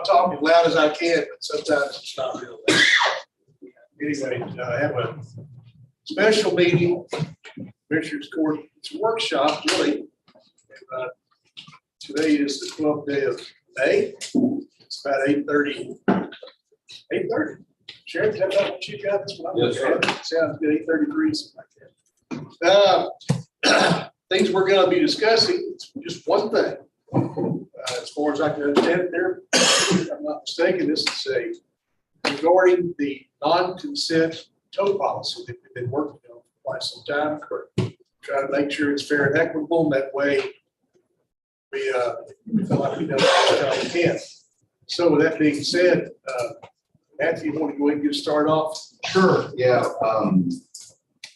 I'll talk as loud as I can, but sometimes it's not real loud. Anyway, I have a special meeting, Commissioners Court. It's a workshop, really. Today is the 12th day of May. It's about 8:30. 8:30. Sheriff, is that about what you got? That's what I'm looking at. Sounds good. 8:33, something like that. Things we're going to be discussing. It's just one thing. As far as I can understand it there, if I'm not mistaken, this is regarding the non-consent tow policy that we've been working on for quite some time. Try to make sure it's fair and equitable, and that way we feel like we know what we can. So with that being said, Matthew, you want to go ahead and get started off? Sure, yeah.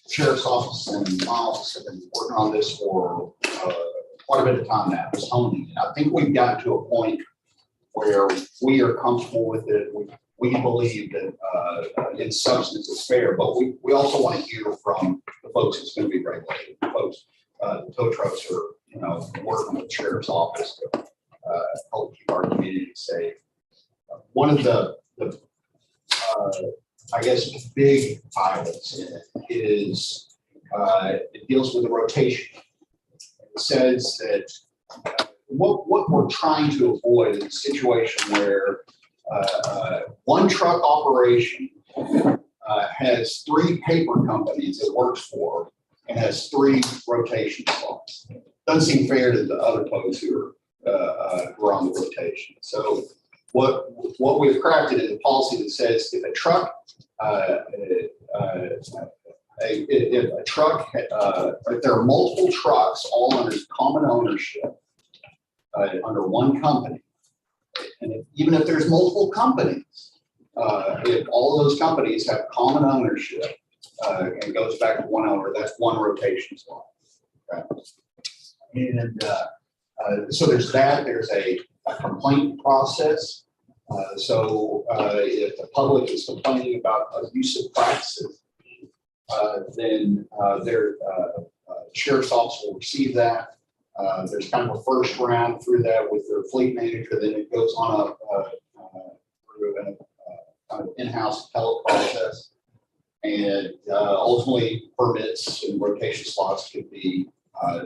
Sheriff's Office and my office have been working on this for quite a bit of time now. It's honing. I think we've gotten to a point where we are comfortable with it. We believe that in substance it's fair, but we also want to hear from the folks that's going to be regulated. The folks, the tow trucks are, working with the Sheriff's Office to help keep our community safe. One of the I guess big items in it is it deals with the rotation. It says that what we're trying to avoid is a situation where one truck operation has 3 paper companies it works for and has 3 rotation slots. Doesn't seem fair to the other folks who are on the rotation. So what we've crafted is a policy that says if a truck, if there are multiple trucks all under common ownership under one company, and even if there's multiple companies, if all of those companies have common ownership and goes back to one owner, that's one rotation slot. Okay? And so there's that. There's a complaint process. So if the public is complaining about abusive practices, then their Sheriff's Office will receive that. There's kind of a first round through that with their fleet manager. Then it goes on through a kind of in-house appellate process, and ultimately permits and rotation slots could be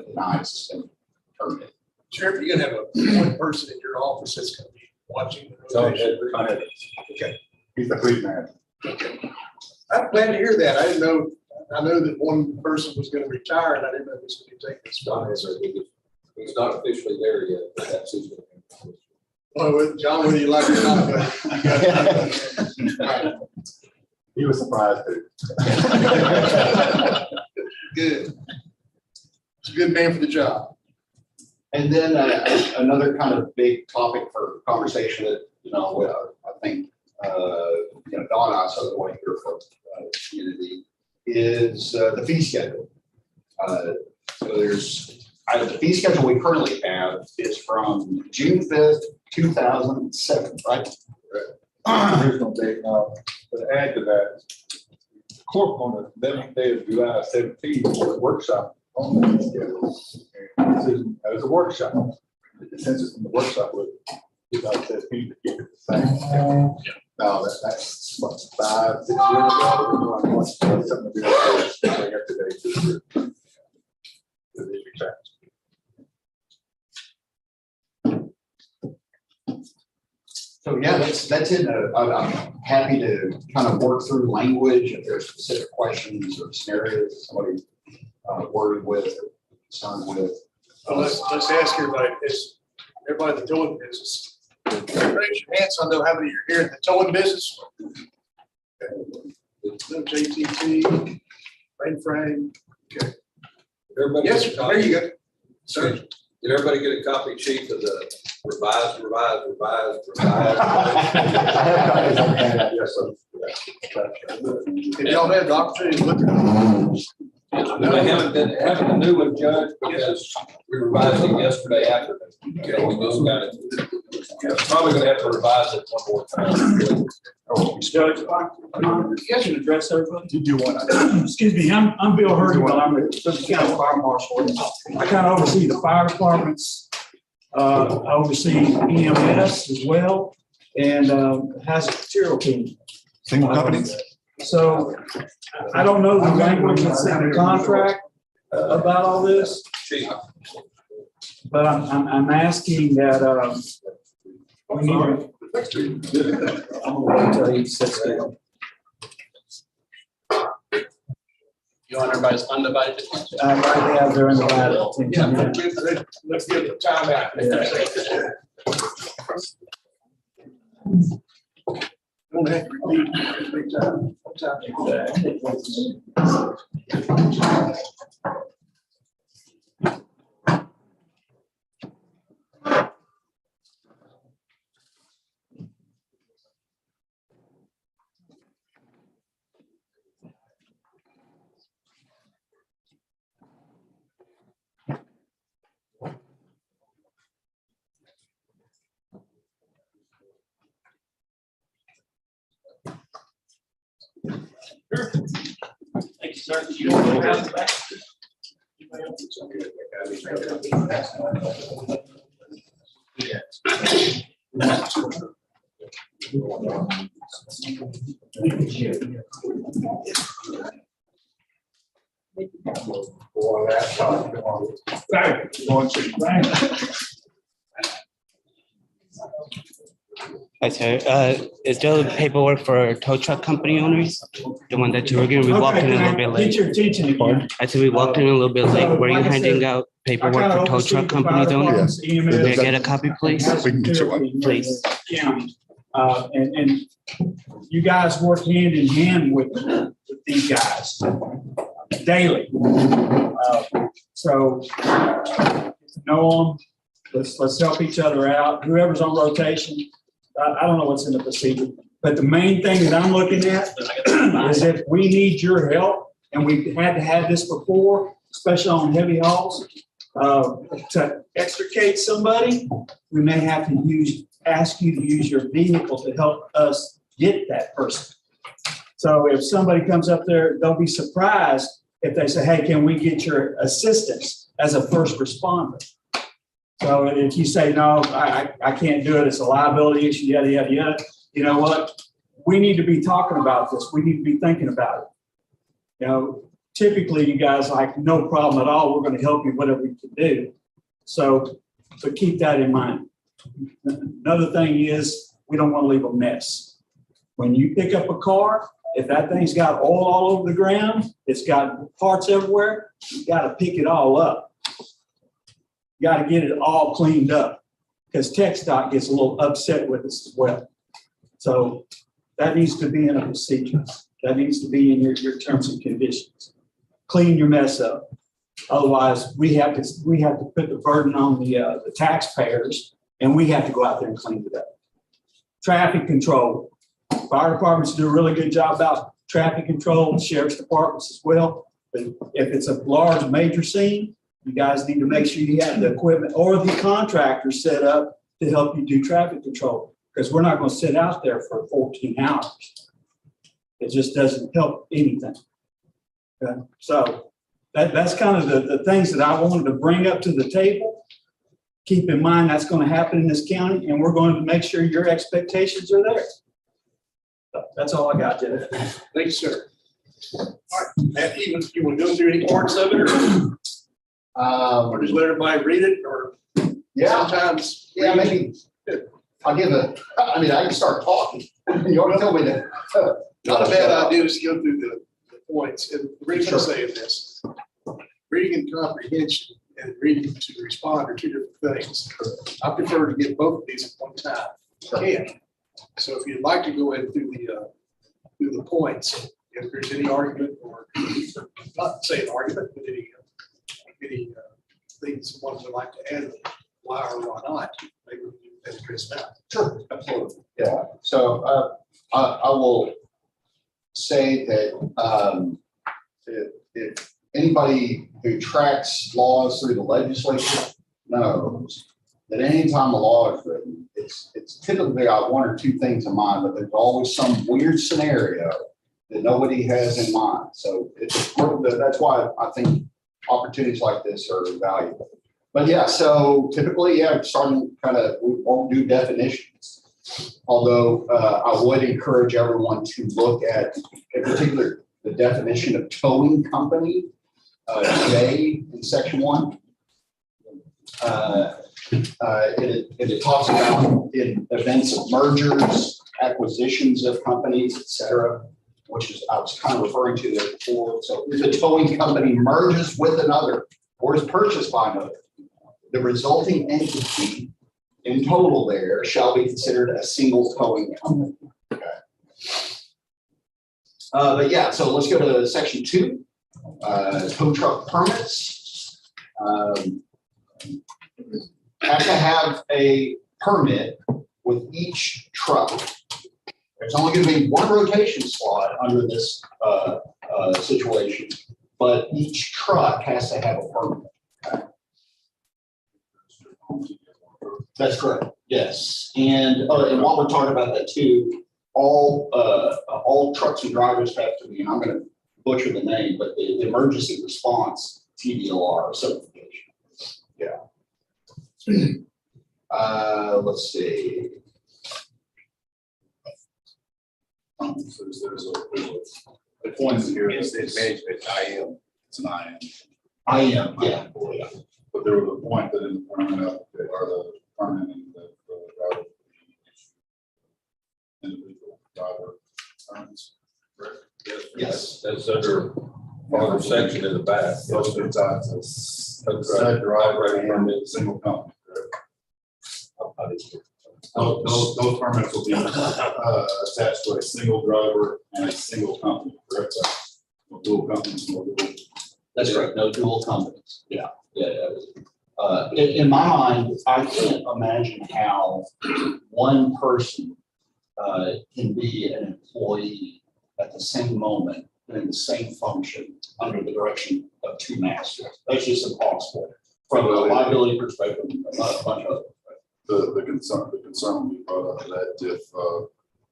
denied, suspended, terminated. Sheriff, you're going to have one person in your office that's going to be watching the rotation. Okay. He's the fleet manager. Okay. I'm glad to hear that. I didn't know. I know that one person was going to retire, and I didn't know he was going to take this spot. He's not officially there yet, but that's his. Well, John, whether you like it or not, but you got He was surprised too. good. It's a good man for the job. And then another kind of big topic for conversation that, I think, Don and I sort of want to hear from the community is the fee schedule. So there's the fee schedule we currently have is from June 5th, 2007, right? There's no date now, but to add to that, the court on the 11th day of July 17th for a workshop on the fee schedule. And the decision as a workshop, the consensus in the workshop was 2017 to keep it the same. Now that's what, 5, 6 years ago. We want something to be bring up today to the district tax. So yeah, that's it. I'm happy to kind of work through language if there's specific questions or scenarios that somebody worried with or concerned with. Well, let's ask everybody. Is everybody in the towing business? Raise your hands. I know how many are here in the towing business. No JTT, frame. Okay. Everybody Yes, there you go. Sir. Did everybody get a copy sheet of the revised? Yes, sir. If y'all had the opportunity to look at them. They haven't a new one, Judge, because we revised it yesterday after. Okay, we just got it. Probably gonna have to revise it one more time. Judge, you guys can address everybody. You do want Excuse me, I'm Bill Hurd. I'm the County Fire Marshal. I kind of oversee the fire departments. I oversee EMS as well. and hazardous material team. Single companies? So I don't know the language that's in the contract about all this, but I'm asking that, we need to. I'm gonna wait until he sits down. You want everybody's undivided attention? Right now, they're in the ladder. Let's give the time out. Don't have to repeat every time. Thank you, sir. You want to go around the back? Hi, sir. Is there paperwork for tow truck company owners? The one that you were gonna, we walked in a little bit Get late. your attention again. I said we walked in a little bit late. Were you Like I handing said, out I paperwork kinda for tow oversee truck the companies fire owners? departments, May I EMS, get a copy, please? We can get you one. Please. County. And you guys work hand in hand with these guys daily. So know them, let's help each other out. Whoever's on rotation, I don't know what's in the procedure, but the main thing that I'm looking at is if we need your help, and we've had to have this before, especially on heavy hauls, to extricate somebody, we may have to ask you to use your vehicle to help us get that person. So if somebody comes up there, don't be surprised if they say, hey, can we get your assistance as a first responder? So if you say, no, I can't do it, it's a liability issue, yada, yada, yada, you know what? We need to be talking about this. We need to be thinking about it. You know, typically you guys like, no problem at all. We're going to help you, whatever we can do. So keep that in mind. Another thing is we don't want to leave a mess. When you pick up a car, if that thing's got oil all over the ground, it's got parts everywhere, you got to pick it all up. You got to get it all cleaned up because TxDOT gets a little upset with us as well. So that needs to be in a procedure. That needs to be in your terms and conditions. Clean your mess up. Otherwise, we have to put the burden on the taxpayers, and we have to go out there and clean it up. Traffic control. Fire departments do a really good job about traffic control, sheriff's departments as well. But if it's a large major scene, you guys need to make sure you have the equipment or the contractor set up to help you do traffic control, because we're not going to sit out there for 14 hours. It just doesn't help anything. Okay? So that's kind of the things that I wanted to bring up to the table. Keep in mind that's going to happen in this county, and we're going to make sure your expectations are there. So that's all I got, Jeff. Thank you, sir. All right, Matthew, you want to go through any parts of it, or just let everybody read it, or Yeah, sometimes? yeah, maybe. I can start talking. You already told me that. Not a bad idea just to go through the points. And the reason I'm saying this, reading and comprehension and reading to respond are two different things. I prefer to get both of these at one time. You can. So if you'd like to go in through the points, if there's any argument or not say an argument, but any things one would like to add, why or why not, maybe we can address that. Sure, absolutely. Yeah, so I will say that if anybody who tracks laws through the legislature knows that anytime a law is written, it's typically got one or two things in mind, but there's always some weird scenario that nobody has in mind. So that's why I think opportunities like this are valuable. But yeah, so typically, starting we won't do definitions. Although I would encourage everyone to look at, in particular, the definition of towing company, J in section 1. It talks about in events of mergers, acquisitions of companies, et cetera, which is, I was kind of referring to there before. So if a towing company merges with another or is purchased by another, the resulting entity in total there shall be considered a single towing company. Okay. But yeah, so let's go to section 2, tow truck permits. Have to have a permit with each truck. There's only going to be one rotation slot under this situation, but each truck has to have a permit. Okay. That's correct. Yes, and while we're talking about that too, all trucks and drivers have to be, and I'm going to butcher the name, but the emergency response TDLR certification. Yeah. Let's see. So there's a point here that says management, IM, it's an IM. I am, yeah. But there was a point that in the permit, or the permit and the driver, individual driver permits, correct? Yes. That's under other section in the back. Those two types of set driver and single company, correct? Those permits will be attached to a single driver and a single company, correct? No dual companies, no dual. That's right. No dual companies. Yeah. In my mind, I can't imagine how one person can be an employee at the same moment doing the same function under the direction of two masters. That's just impossible from a liability perspective. A bunch of The concern will be brought up that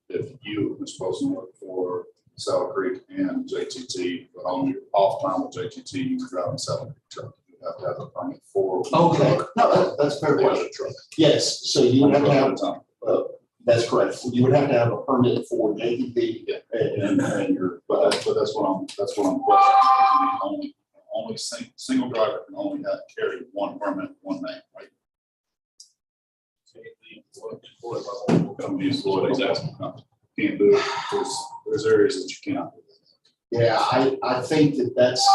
if you are supposed to work for Saddle Creek and JTT, but only off time with JTT, you're driving Saddle Creek truck. You have to have a permit for. okay. No, that's a fair question. Truck. Yes, so you would have to have, time. that's correct. You would have to have a permit for JTT Yeah. and your, But that's what I'm questioning. Only single driver can only carry one permit, one name, right? Companies, can't do it. There's areas that you cannot do. yeah, I think that's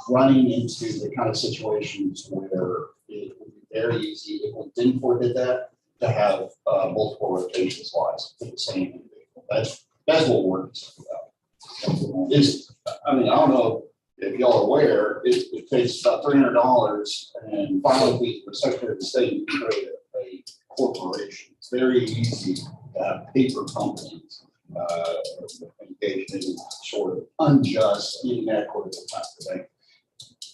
running into the kind of situations where it would be very easy, if we didn't forbid that, to have multiple rotation slots for the same individual. That's what we're concerned about. I mean, I don't know if y'all are aware, it takes about $300, and finally the Secretary of State created a corporation. It's very easy to have paper companies engaged in sort of unjust, inequitable type of thing.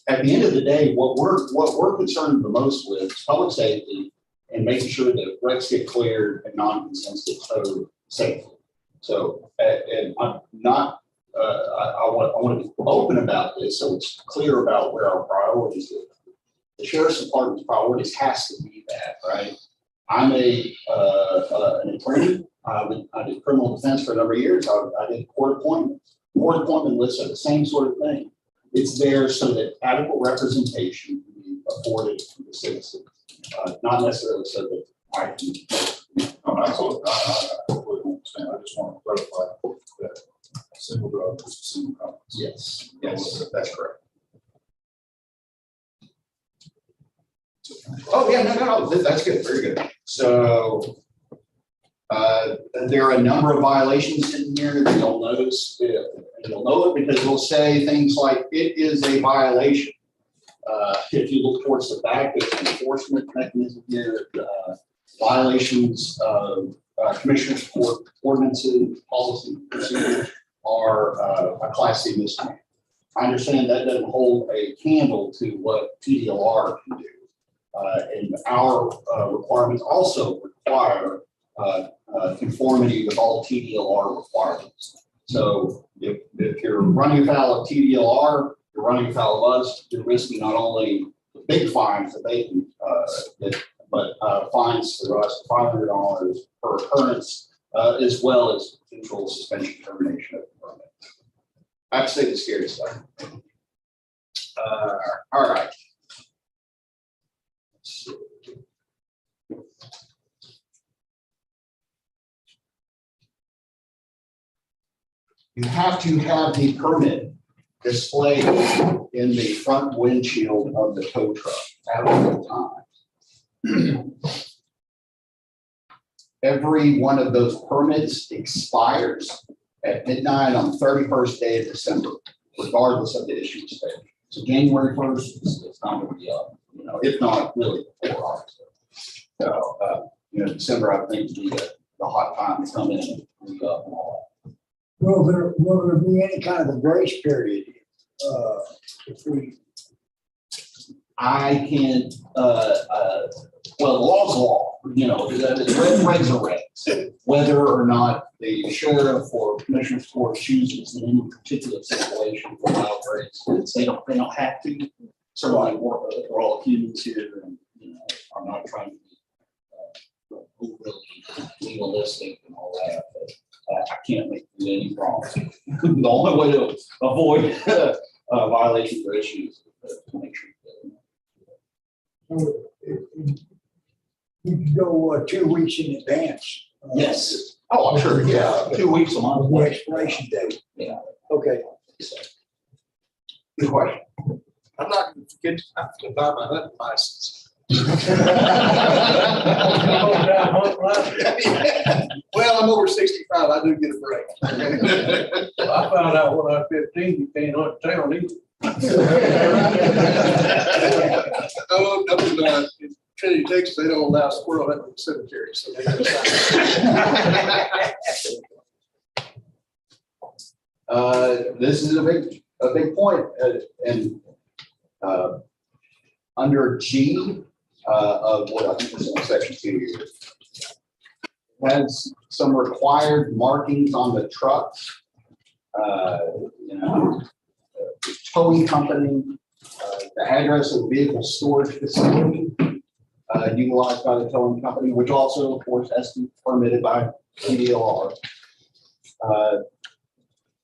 At the end of the day, what we're concerned the most with is public safety and making sure that wrecks get cleared and non-consents get towed safely. So, and I'm not, I want to be open about this so it's clear about where our priorities are. The Sheriff's Department's priorities has to be that, right? I'm an attorney. I did criminal defense for a number of years. I did court appointments. Court appointment lists are the same sort of thing. It's there so that adequate representation can be afforded to the citizens, not necessarily so that I can. I completely understand. I just want to clarify that single driver is a single company. Yes, that's correct. Oh, yeah, no, that's good, very good. So there are a number of violations in here that you'll notice. You'll know it because it'll say things like it is a violation. If you look towards the back, there's an enforcement mechanism here. Violations of commissioners' court ordinances, policy procedures are a Class C misdemeanor. I understand that doesn't hold a candle to what TDLR can do. And our requirements also require conformity with all TDLR requirements. So if you're running afoul of TDLR, you're running afoul of us, you're risking not only the big fines that they can but fines through us, $500 per occurrence, as well as potential suspension termination of the permit. I have to say the scary stuff. All right. Let's see. You have to have the permit displayed in the front windshield of the tow truck at all times. Every one of those permits expires at midnight on the 31st day of December, regardless of the issuance date. So January 1st, it's not going to be up, if not really before August. So, December, I think, would be the hot time to come in and re up and all that. Will there be any kind of a grace period? If we, I can't, well, the law's law, regs are regs. Whether or not the sheriff or commissioner's court chooses in any particular situation for allow grace, they don't have to. Certainly, we're all humans here, and I'm not trying to be overly legalistic and all that, but I can't make any promise. The only way to avoid violations or issues is to make sure. we could go 2 weeks in advance. Yes. Oh, I'm sure. Yeah, 2 weeks a month. The expiration date. Yeah. Okay. Good question. I'm not going to forget to buy my hunting license. Well, I'm over 65. I do get a break. I found out when I was 15, you can't hunt town either. Oh, no, in Trinity, Texas, they don't allow squirrel hunting in the cemetery. So This is a big point, and under G of what I think is in section 2 here, has some required markings on the trucks. Towing company, the address of the vehicle storage facility utilized by the towing company, which also, of course, has to be permitted by PDLR.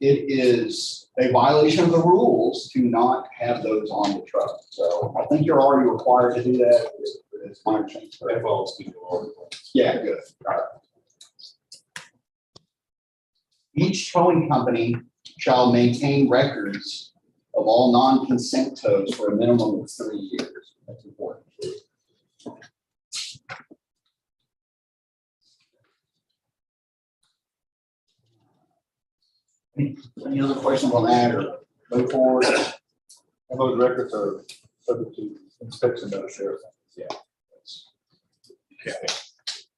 It is a violation of the rules to not have those on the truck. So I think you're already required to do that. It's my understanding. Yeah, good. All right. Each towing company shall maintain records of all non-consent tows for a minimum of 3 years. That's important. Any other questions on that or move forward? And those records are subject to inspection by the sheriff. Yeah.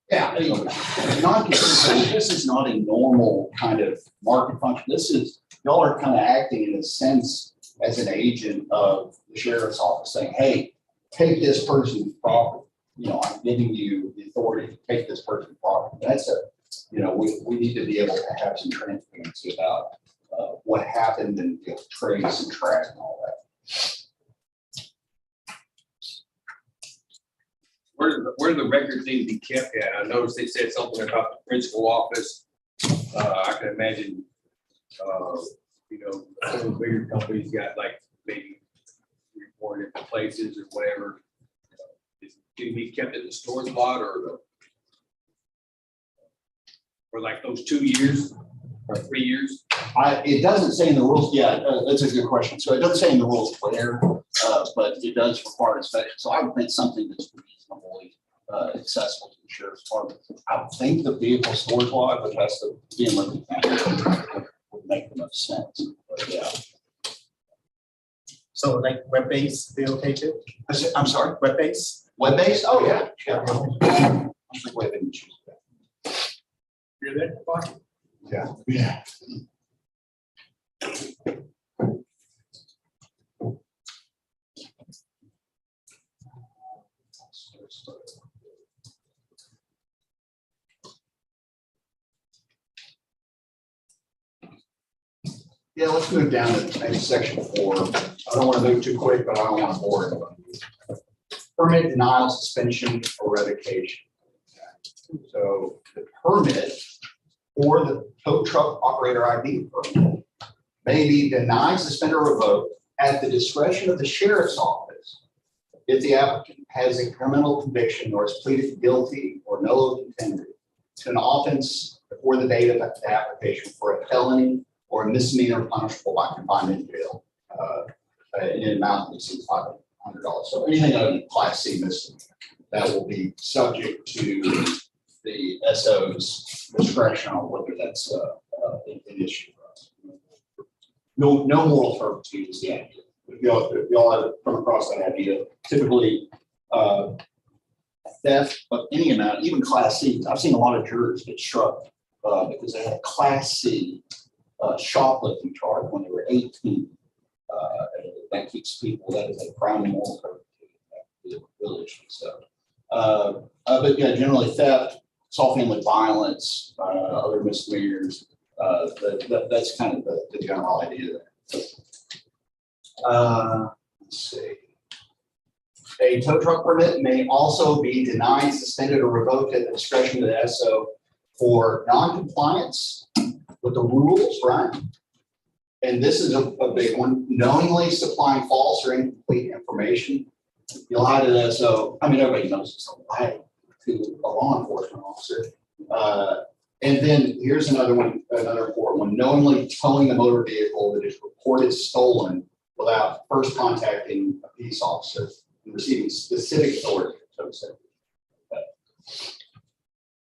Yeah, non-consent, this is not a normal kind of market function. This is, y'all are kind of acting in a sense as an agent of the sheriff's office saying, hey, take this person's property. I'm giving you the authority to take this person's property. That's we need to be able to have some transparency about what happened and trace and track and all that. Where the records need to be kept at? I noticed they said something about the principal office. I can imagine, some of the bigger companies got like maybe reported places or whatever. Can it be kept at the store spot or like those 2 years or 3 years? It doesn't say in the rules. Yeah, that's a good question. So it doesn't say in the rules where, but it does require inspection. So I would think something that's reasonably accessible to the sheriff's department. I would think the vehicle storage log, which has to be in Lincoln County, would make the most sense. But yeah. So like web-based, be okay too? I'm sorry. Web-based? Web-based? Oh yeah. Yeah. I think web and choose that. you're there. Yeah. Yeah. Yeah, let's move down to maybe section 4. I don't want to move too quick, but I don't want to bore everybody. permit denial, suspension, or revocation. So the permit or the tow truck operator ID permit may be denied, suspended, or revoked at the discretion of the sheriff's office if the applicant has a criminal conviction or is pleaded guilty or no contended to an offense before the date of the application for a felony or a misdemeanor punishable by confinement in jail in an amount that exceeds $500. So anything other than Class C misdemeanor, that will be subject to the SO's discretion on whether that's an issue for us. No moral turpitude is the idea. If y'all have come across that idea, typically theft of any amount, even Class C. I've seen a lot of jurors get struck because they had a Class C shoplifting charge when they were 18. That keeps people, that is a crime of moral turpitude. Real issue. So, but yeah, generally theft, assault, family violence, other misdemeanors. That's kind of the general idea there. Let's see. A tow truck permit may also be denied, suspended, or revoked at the discretion of the SO for non-compliance with the rules, right? And this is a big one, knowingly supplying false or incomplete information. You lie to the SO. I mean, everybody knows it's a lie to a law enforcement officer. And then here's another one, another important one, knowingly towing a motor vehicle that is reported stolen without first contacting a police officer and receiving specific authority. So to say.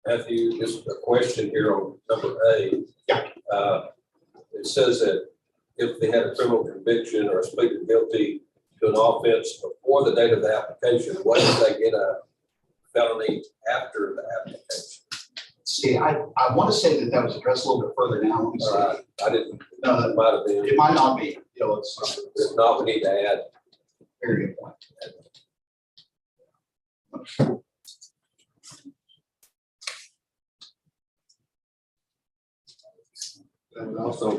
Matthew, just a question here on number A. Yeah. It says that if they had a criminal conviction or is pleaded guilty to an offense before the date of the application, what if they get a felony after the application? See, I want to say that was addressed a little bit further down. Let me see. I didn't, it might have been. It might not be. You know, it's If not, we need to add. very good point. And also,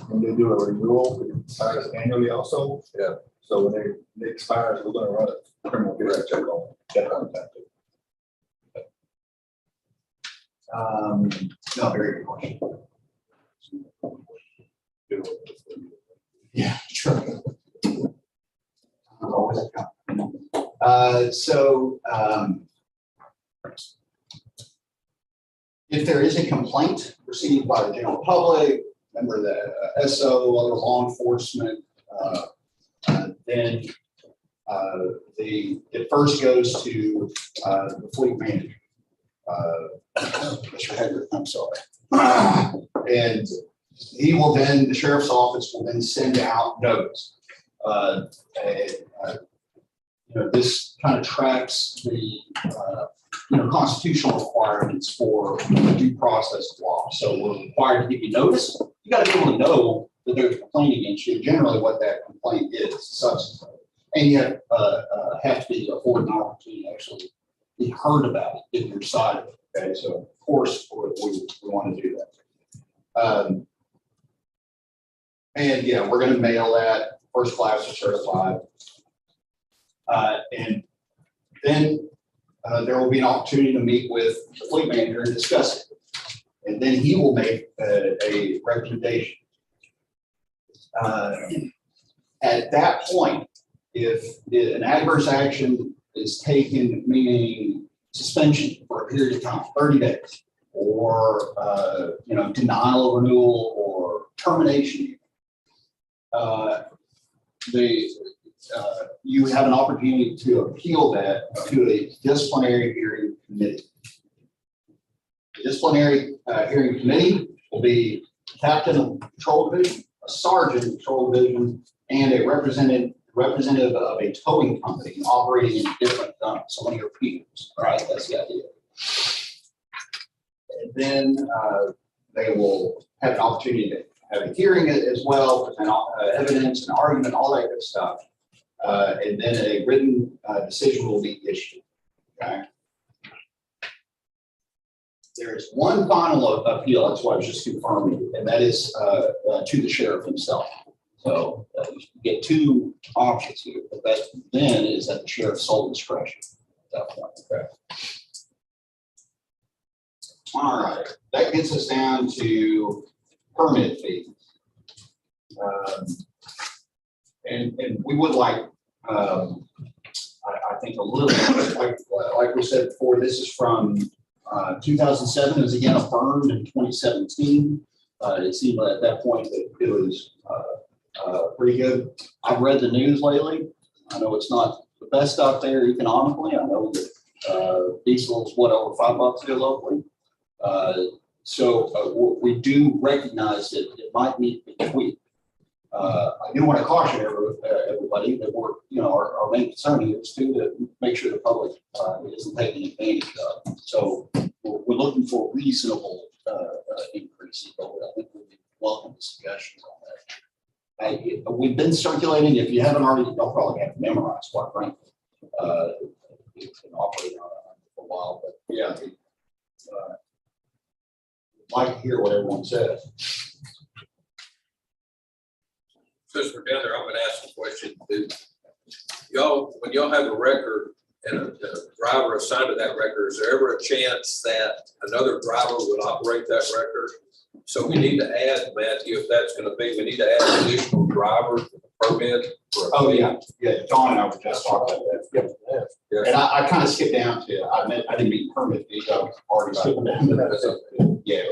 when they do a renewal, it expires annually also. Yeah. So when they expires, we're gonna run a criminal background check on that contact. No, very good question. Yeah, sure. Always if there is a complaint received by the general public, member of the SO, other law enforcement, then it first goes to the fleet manager. Mr. Hedrick, I'm sorry. And he will then, the sheriff's office will then send out notice. This kind of tracks the constitutional requirements for due process of law. So we're required to give you notice. You got to be able to know that there's a complaint against you. Generally, what that complaint is, substance, and you have to be afforded an opportunity to actually be heard about it, get your side of it. Okay, so of course we want to do that. And yeah, we're going to mail that first class or certified. And then there will be an opportunity to meet with the fleet manager and discuss it. And then he will make a recommendation. At that point, if an adverse action is taken, meaning suspension for a period of time, 30 days, or denial of renewal or termination, you have an opportunity to appeal that to a disciplinary hearing committee. The disciplinary hearing committee will be a captain of patrol division, a sergeant of patrol division, and a representative of a towing company operating in different zones. So one of your peers, all right? That's the idea. And then they will have an opportunity to have a hearing as well, present evidence and argument, all that good stuff. And then a written decision will be issued. Okay. There is one final appeal. That's what I was just confirming, and that is to the sheriff himself. So get two options here, but that then is at the sheriff's sole discretion at that point. Okay. All right, that gets us down to permit fees. And we would like, I think a little, like we said before, this is from 2007. It was again affirmed in 2017. It seemed at that point that it was pretty good. I've read the news lately. I know it's not the best out there economically. I know that diesel is what, over $5 here locally. So we do recognize that it might need to be tweaked. I do want to caution everybody that we're, our main concern here is to make sure the public isn't taking advantage of. So we're looking for reasonable increases, but I think we welcome discussions on that. We've been circulating, if you haven't already, you'll probably have to memorize, quite frankly. It's been operating on it for a while, but yeah, like to hear what everyone says. Since we're down there, I'm gonna ask a question. Y'all, when y'all have a record and a driver assigned to that record, is there ever a chance that another driver would operate that record? So we need to add, Matthew, if that's gonna be, we need to add an additional driver to the permit. Oh, yeah, John and I were just talking about that. Yep. Yes. And I kind of skipped down to, I didn't mean permit fees, I was already skipping down to that. Yeah.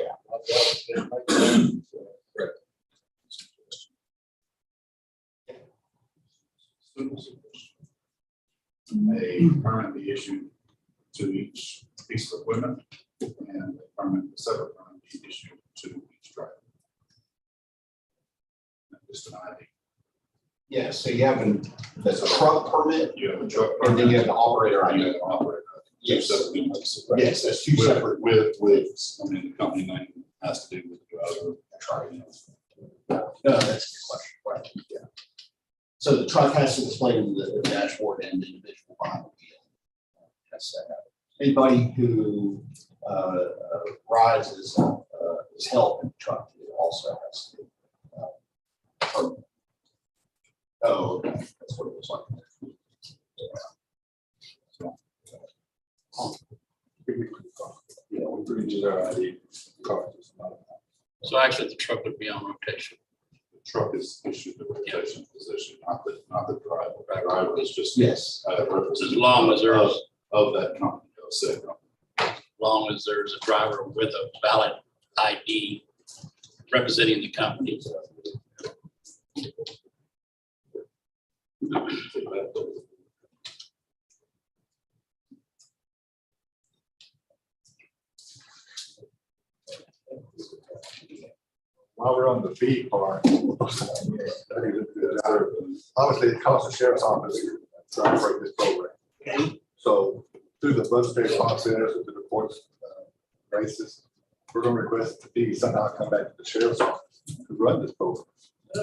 A permit be issued to each piece of equipment, and a permit, a separate permit be issued to each driver. Just an ID. Yeah, so you have the truck permit, You have a truck and then you have permit, the operator and you ID. have an operator. Yes. Two separate units. Yes, that's two With- separate. With, I mean, the company name has to do with the driver. No, that's a good question. Right. Yeah. So the truck has to display the dashboard and the individual behind the wheel. That's that. Anybody who rides as help in the truck also has to. Oh, okay. That's what it was like. Yeah, we produce our ID cards. So actually, the truck would be on rotation. The truck is issued the rotation position, not the driver. The driver is just. Yes. As long as there's, Of that company, of said company. as long as there's a driver with a valid ID representing the company. While we're on the fee part, obviously it costs the sheriff's office to operate this program. So through the budgetary process, through the court's basis, we're going to request the fee somehow come back to the sheriff's office to run this program. I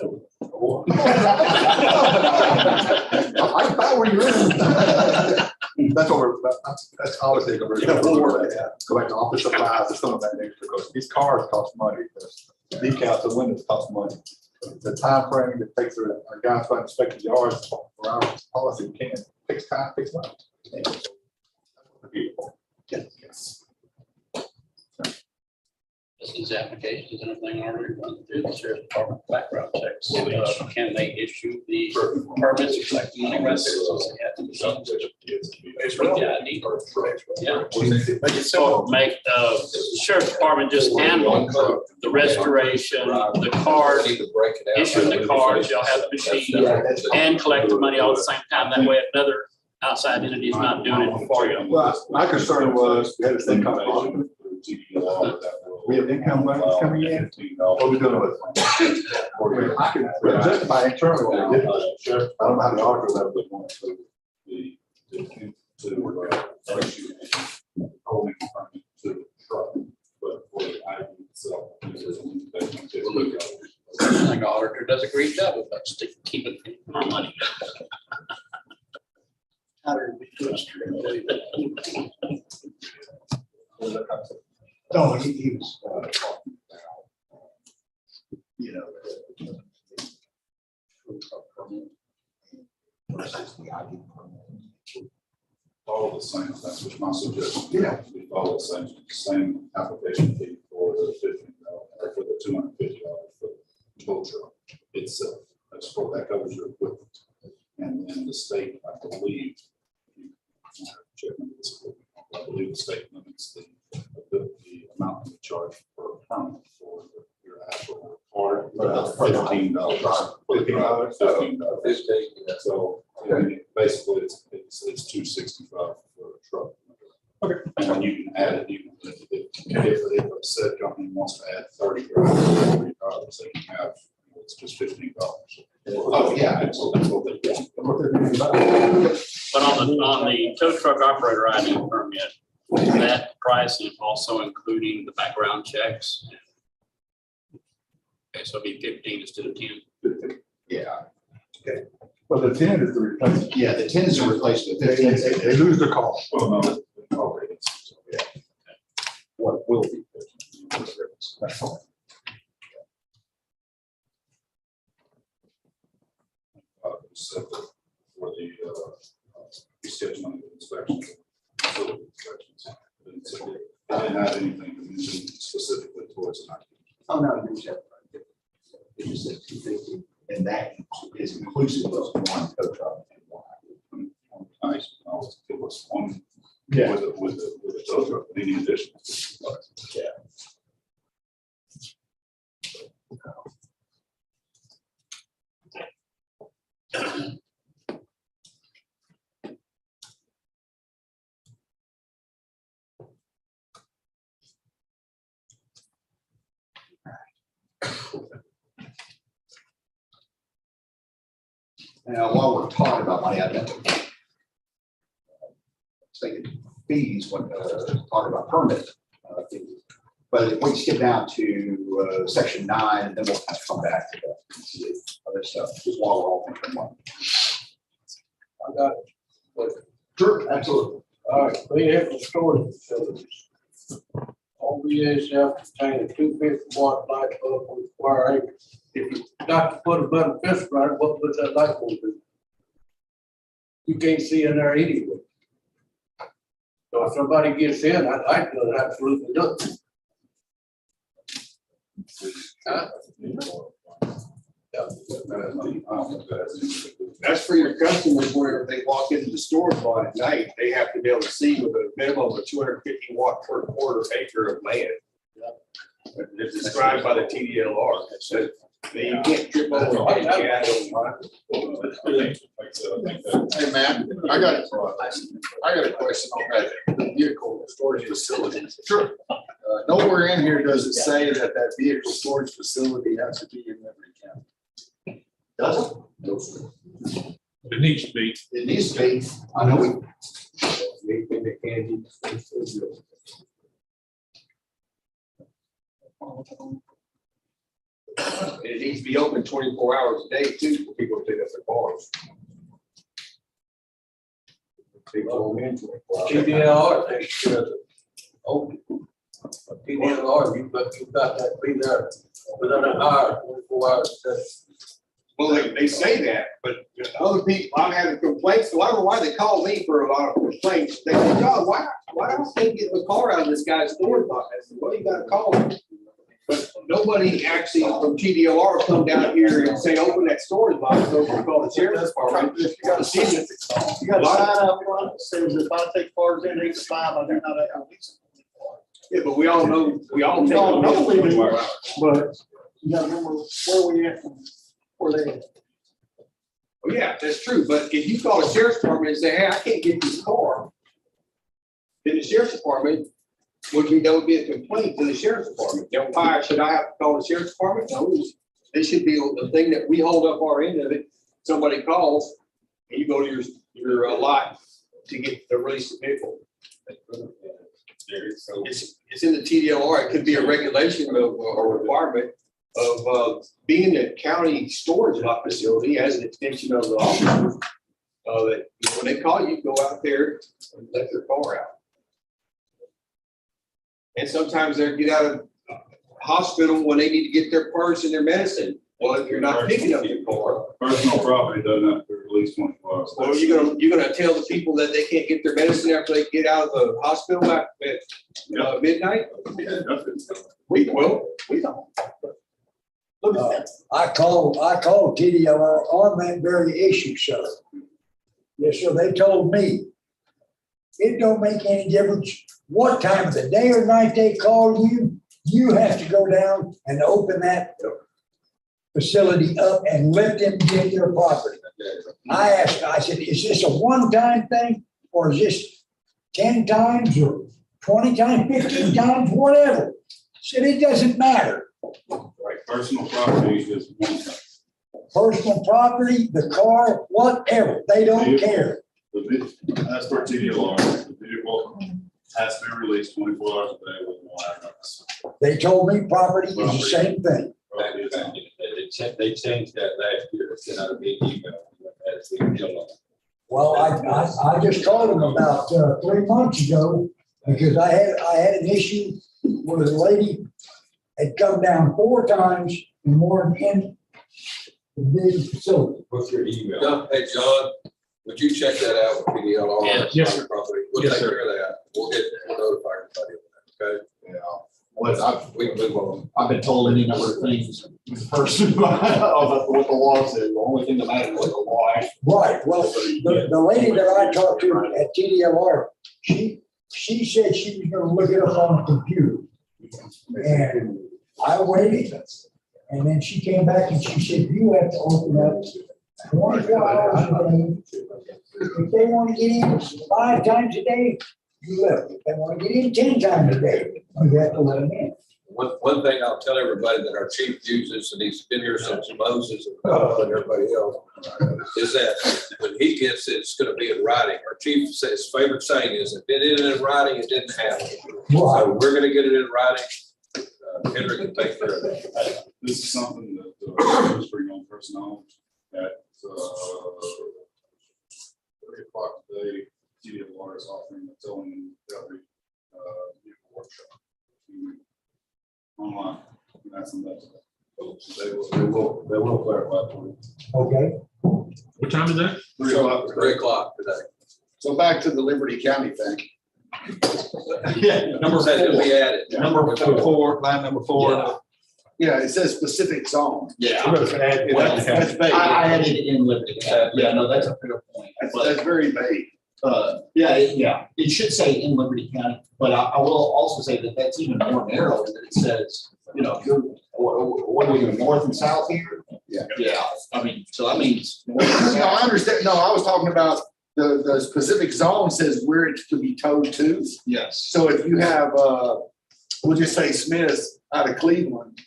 thought where you're in. That's what that's obviously going to go back to office supplies or some of that nature, because these cars cost money. The decals and windows cost money. The time frame it takes our guys to inspect the yards for our policy takes time, takes money. Yes. These applications and everything already run through the sheriff's department background checks. Can they issue the permits or collect money right there? So they have to do something with the ID. Yeah. So make the sheriff's department just handle the restoration, the card, issuing the cards, y'all have the machine, and collect the money all at the same time. That way another outside entity is not doing it for you. Well, my concern was we had this thing coming on. We have income money coming in. What are we doing with it? I can justify internally what we did. Sheriff, I don't know how the auditor level is going to The holding permit to the truck, but for the ID itself. I think auditor does a great job of us to keeping our money. No, he was talking about, you know, permit versus the ID permit. Follow the same, that's what my suggestion. Yeah. We follow the same application fee for the $15, or for the $250 for the tow truck itself. That's for, that covers your equipment. And then the state, I believe, check into this, I believe the state limits the amount to charge per permit for your actual car. $15. $15. So basically, it's $265 for a truck. Okay. And then you can add it, even if a said company wants to add $30, they can have, it's just $15. Oh, yeah, absolutely. Yeah. But on the tow truck operator ID permit, that price is also including the background checks. Okay, so it'll be 15 instead of 10. Yeah. Well, the 10 is the replacement. Yeah, the 10 is a replacement. They lose the call. Well, no, already. Yeah. What will be. So for the rescheduling of inspections, facility inspections. And so they didn't have anything to mention specifically towards an ID. Oh, no, you said, it just said 250, and that is inclusive of one tow truck and one ID. Nice, it was one. Yeah. With the tow truck, any additional. Yeah. Now, while we're talking about money, I meant to say fees when talking about permit fees. But if we skip down to section 9, and then we'll have to come back to the other stuff, just while we're all thinking one. I got it. Sure, absolutely. All right, vehicle storage facilities. All VHF contain a 250-watt light bulb with square acres. If you got to put a button fist right, what would that light bulb do? You can't see in there anyway. So if somebody gets in, that light does absolutely nothing. Huh? That's for your customers where they walk into the store lot at night, they have to be able to see with a minimum of 250 watt per quarter acre of land. It's described by the TDLR. So you can't trip over. Hey, Matt, I got a question on that vehicle storage facility. Sure. Nowhere in here does it say that vehicle storage facility has to be in every county. Does it? It needs to be. It needs to be. I know we. It needs to be open 24 hours a day too, for people to pick up their cars. TDLR takes care of it. Oh, TDLR, you've got that be there within an hour, 24 hours a day. Well, they say that, but other people, I'm having complaints, so I don't know why they call me for a lot of complaints. They say, John, why else they get the car out of this guy's storage box? I said, well, you gotta call him. But nobody actually from TDLR come down here and say, open that storage box, so we call the sheriff's department. If you gotta see it, you gotta sign up on it, says if I take cars in, it's fine, but they're not at least. Yeah, but we all know, we all know. But you gotta remember where we at, where they at. Oh, yeah, that's true, but if you call the sheriff's department and say, hey, I can't get this car, then the sheriff's department, that would be a complaint to the sheriff's department. Why should I have to call the sheriff's department? No, it should be the thing that we hold up our end of it. Somebody calls and you go to your lot to get the release of vehicle. It's in the TDLR. It could be a regulation of or requirement of being a county storage lot facility as an extension of the office. That when they call you, go out there and let their car out. And sometimes they get out of hospital when they need to get their purse and their medicine. Well, if you're not picking up your car. Personal property doesn't have to least 24 hours. Or you're gonna tell the people that they can't get their medicine after they get out of the hospital at midnight? Yeah, definitely. We don't. Look at that. I called TDLR on that very issue, sir. Yes, sir, they told me it don't make any difference what time of the day or night they call you. You have to go down and open that facility up and let them get their property. I asked, I said, is this a one-time thing or is this 10 times or 20 times, 15 times, whatever? Said it doesn't matter. Right, personal property is one thing. Personal property, the car, whatever, they don't care. As per TDLR, the vehicle has to be released 24 hours a day with one address. They told me property is the same thing. They changed that last year, sent out a big email. Well, I just called them about 3 months ago because I had an issue where the lady had come down 4 times and more in the big facility. What's your email? Hey, John, would you check that out with PDLR? Yes, sir. We'll Yes, take sir. care of that. We'll notify everybody of that, okay? Yeah. What We can move on. I've been told any number of things in person about what the law says. The only thing that matters is what the law actually. Right, well, the lady that I talked to at TDLR, she said she was gonna look it up on the computer. And I waited, and then she came back and she said, you have to open up 24 hours a day. If they want to get in 5 times a day, you let them. If they want to get in 10 times a day, you have to let them in. One thing I'll tell everybody that our chief uses, and he's been here since Moses and everybody else, is that when he gets it, it's gonna be in writing. Our chief says, his favorite saying is, if it isn't in writing, it didn't happen. So we're gonna get it in writing. Henry can take care of that. This is something that is for young personnel at 3 o'clock today. TDLR is offering a towing and recovery vehicle workshop. Online, and that's in that. They will clarify for you. Okay. What time is that? 3 o'clock. 3 o'clock today. So back to the Liberty County thing. Yeah. Number that will be added. Number 4, line number 4. Yeah, it says specific zone. Yeah. We're gonna add it. That's vague. I added it in Liberty. Yeah, no, that's a fair point. That's very vague. It should say in Liberty County, but I will also say that that's even more narrow that it says, you know, if you're, what are we doing, north and south here? Yeah. Yeah, I mean, so that means. No, I understand. No, I was talking about the specific zone says where it can be towed to. Yes. So if you have, we'll just say Smith out of Cleveland,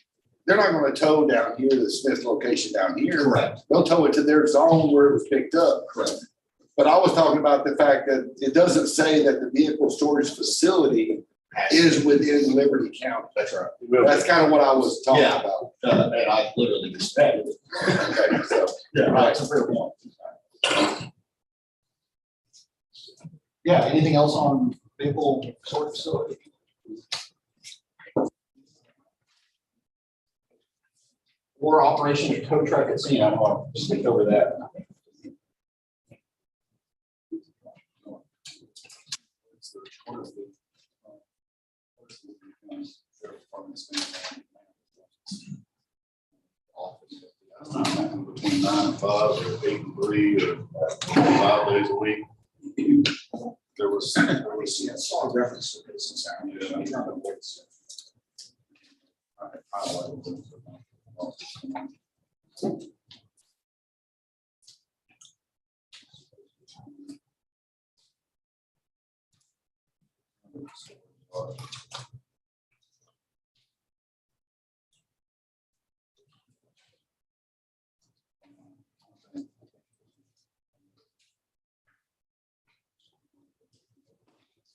they're not going to tow down here to the Smith location down here. Correct. They'll tow it to their zone where it was picked up. Correct. But I was talking about the fact that it doesn't say that the vehicle storage facility is within Liberty County. That's right. That's kind of what I was talking Yeah. about. And I literally just added it. Okay, so, Yeah, right, it's a fair point. Yeah, anything else on vehicle storage facility? Or operation of tow truck at sea, I don't want to stick over that. Between 9 and 5 or 8 and 3 or 5 days a week. There was saw a reference to this in sound. Yeah.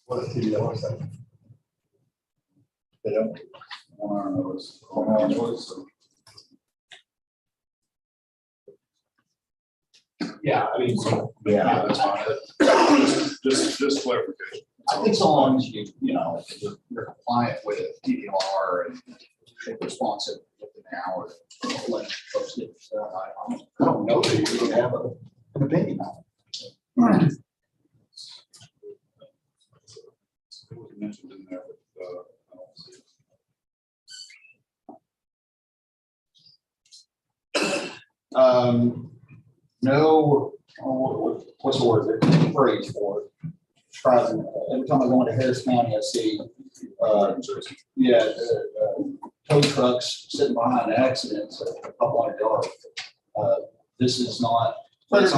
What if TDLR said? They don't. Yeah, I mean, so, Yeah, that's fine. Just clarification. I think so long as you're compliant with DVR and responsive within an hour, let folks get stuff. I don't know that you really have an opinion on it. It was mentioned in there, but, I don't see it. No, what's the word, the phrase for it? Surprising, every time I go into Harris County, I see, tow trucks sitting behind accidents a couple hundred yards. This is not, this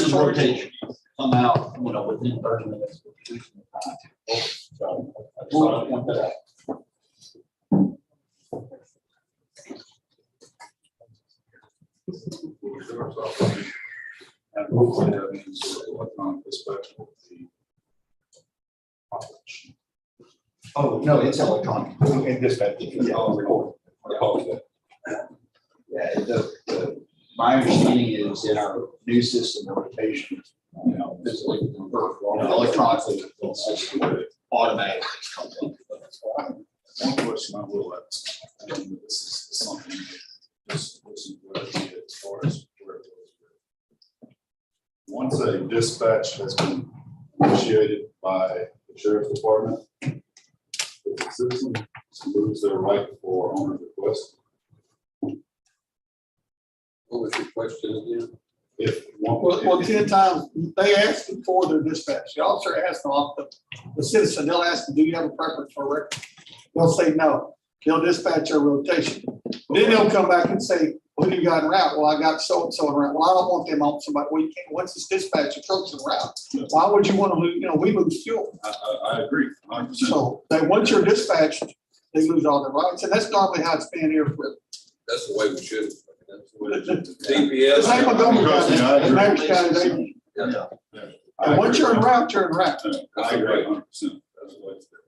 is rotation, come out, within 30 minutes. So I just thought I'd point that out. And hopefully that means electronic dispatch of the operation. Oh, no, it's electronic. In dispatch. Yeah. Record. Yeah, my understanding is in our new system, the rotation, physically, electronically, it's automatic. One question I will ask, and this is something that just listen to what I did as far as where it goes. Once a dispatch has been initiated by the sheriff's department, if the citizen lose their right for owner's request, What was your question again? if Well, one. 10 times, they ask them for their dispatch. The officer asks them, the citizen, they'll ask them, do you have a preference for a record? They'll say no. They'll dispatch their rotation. Then they'll come back and say, who do you got in route? Well, I got so-and-so in route. Well, I don't want them on somebody. Well, you can't, once it's dispatch, your truck's in route. Why would you want to lose, we lose fuel. I agree, 100%. So that once you're dispatched, they lose all their rights. And that's normally how it's been here for. That's the way we should. That's the way it should. The DPS. same with Montgomery County, I agree. and Madison County, Yeah. and once you're en route, you're en route. I agree 100%. That's the way it's there.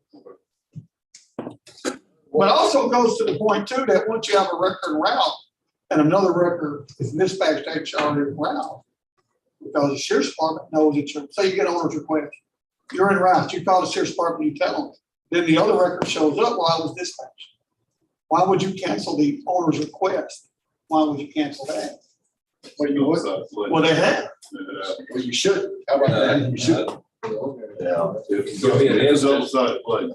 But also goes to the point too, that once you have a record en route and another record is dispatched actually en route, because the sheriff's department knows that you're, say you get owner's request, you're en route, you call the sheriff's department, you tell them, then the other record shows up while I was dispatched. Why would you cancel the owner's request? Why would you cancel that? Well, you would. Well, they have. Well, you should. How about that? You should. Give me an answer. Outside play.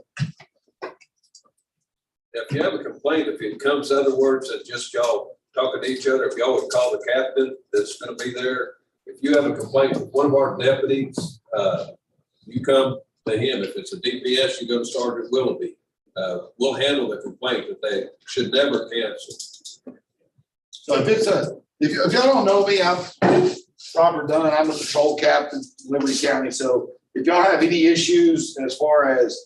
If you have a complaint, if it comes other words than just y'all talking to each other, if y'all would call the captain that's gonna be there. If you have a complaint with one of our deputies, you come to him. If it's a DPS, you go to Sergeant Willoughby. We'll handle the complaint, but they should never cancel. So if y'all don't know me, I'm Robert Dunn, I'm the patrol captain, in Liberty County. So if y'all have any issues as far as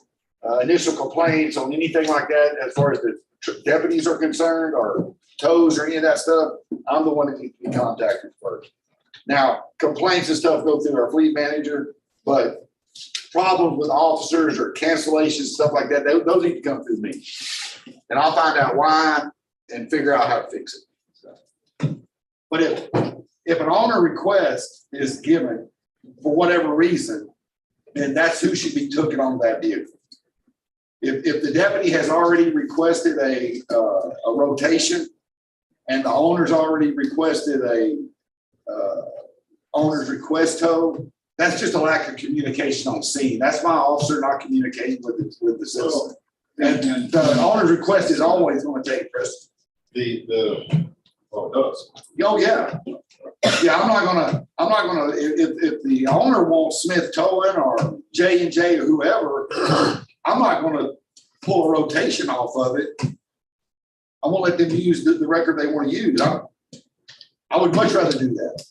initial complaints on anything like that, as far as the deputies are concerned, or tows or any of that stuff, I'm the one that needs to be contacted first. Now, complaints and stuff go through our fleet manager, but problems with officers or cancellations, stuff like that, those need to come through me. And I'll find out why and figure out how to fix it. But if an owner request is given for whatever reason, then that's who should be taken on that vehicle. If the deputy has already requested a rotation and the owner's already requested a owner's request tow, that's just a lack of communication on scene. That's my officer not communicating with the citizen. And the owner's request is always going to take precedence. Well, it does. Oh, yeah. Yeah, I'm not gonna, if the owner wants Smith Towing or J&J or whoever, I'm not gonna pull a rotation off of it. I'm gonna let them use the record they want to use. I would much rather do that.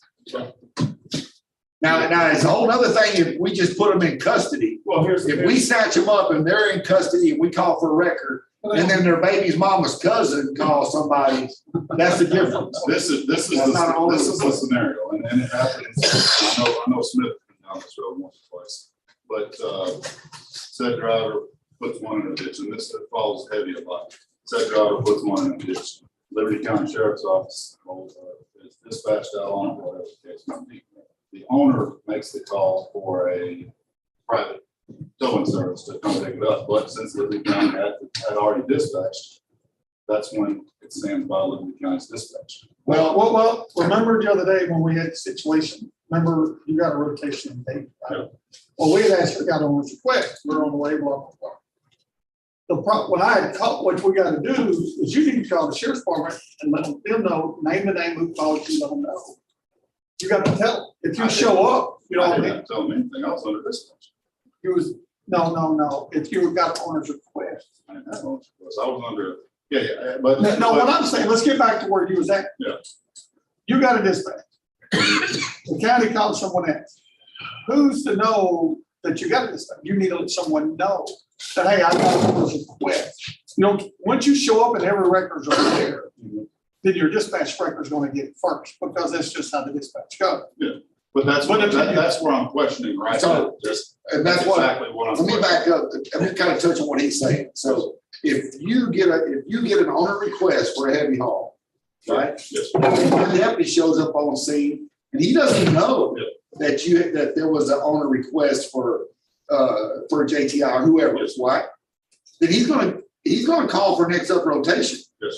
Now it's a whole other thing if we just put them in custody. Well, If we snatch them up and they're in custody and we call for a record, and then their baby's mama's cousin calls somebody, that's the difference. This is the scenario, and it happens. I know Smith has been down this road once or twice, but said driver puts one in a ditch, and this falls heavy a lot. Said driver puts one in a ditch. Liberty County Sheriff's Office is dispatched out on it, whatever the case may be. The owner makes the call for a private towing service to come pick it up, but since Liberty County had already dispatched, that's when it's saying violating the county's dispatch. Well, remember the other day when we had the situation, remember you got a rotation date, right? Well, we had actually got on this request, we're on the way, blah, blah, blah. What I had caught, what we gotta do is you need to call the sheriff's department and let them know, name the name who called you, let them know. You got to tell, if you show up, you know I what I mean? didn't tell them anything else under dispatch. It was, no, if you got an owner's request. I didn't have one. I was under, yeah, but. No, what I'm saying, let's get back to where you was at. Yeah. You got a dispatch. The county calls someone else. Who's to know that you got a dispatch? You need to let someone know that, hey, I got a owner's request. You know, once you show up and every record's right there, then your dispatch record's gonna get it first, because that's just how the dispatch goes. But that's where I'm questioning, right? So, and that's what, exactly what I'm. let me back up, let me kind of touch on what he's saying. So if you get an owner request for a heavy haul, right? Yes. And the deputy shows up on scene and he doesn't know that there was an owner request for JTI or whoever, right? Then he's gonna call for next up rotation. Yes.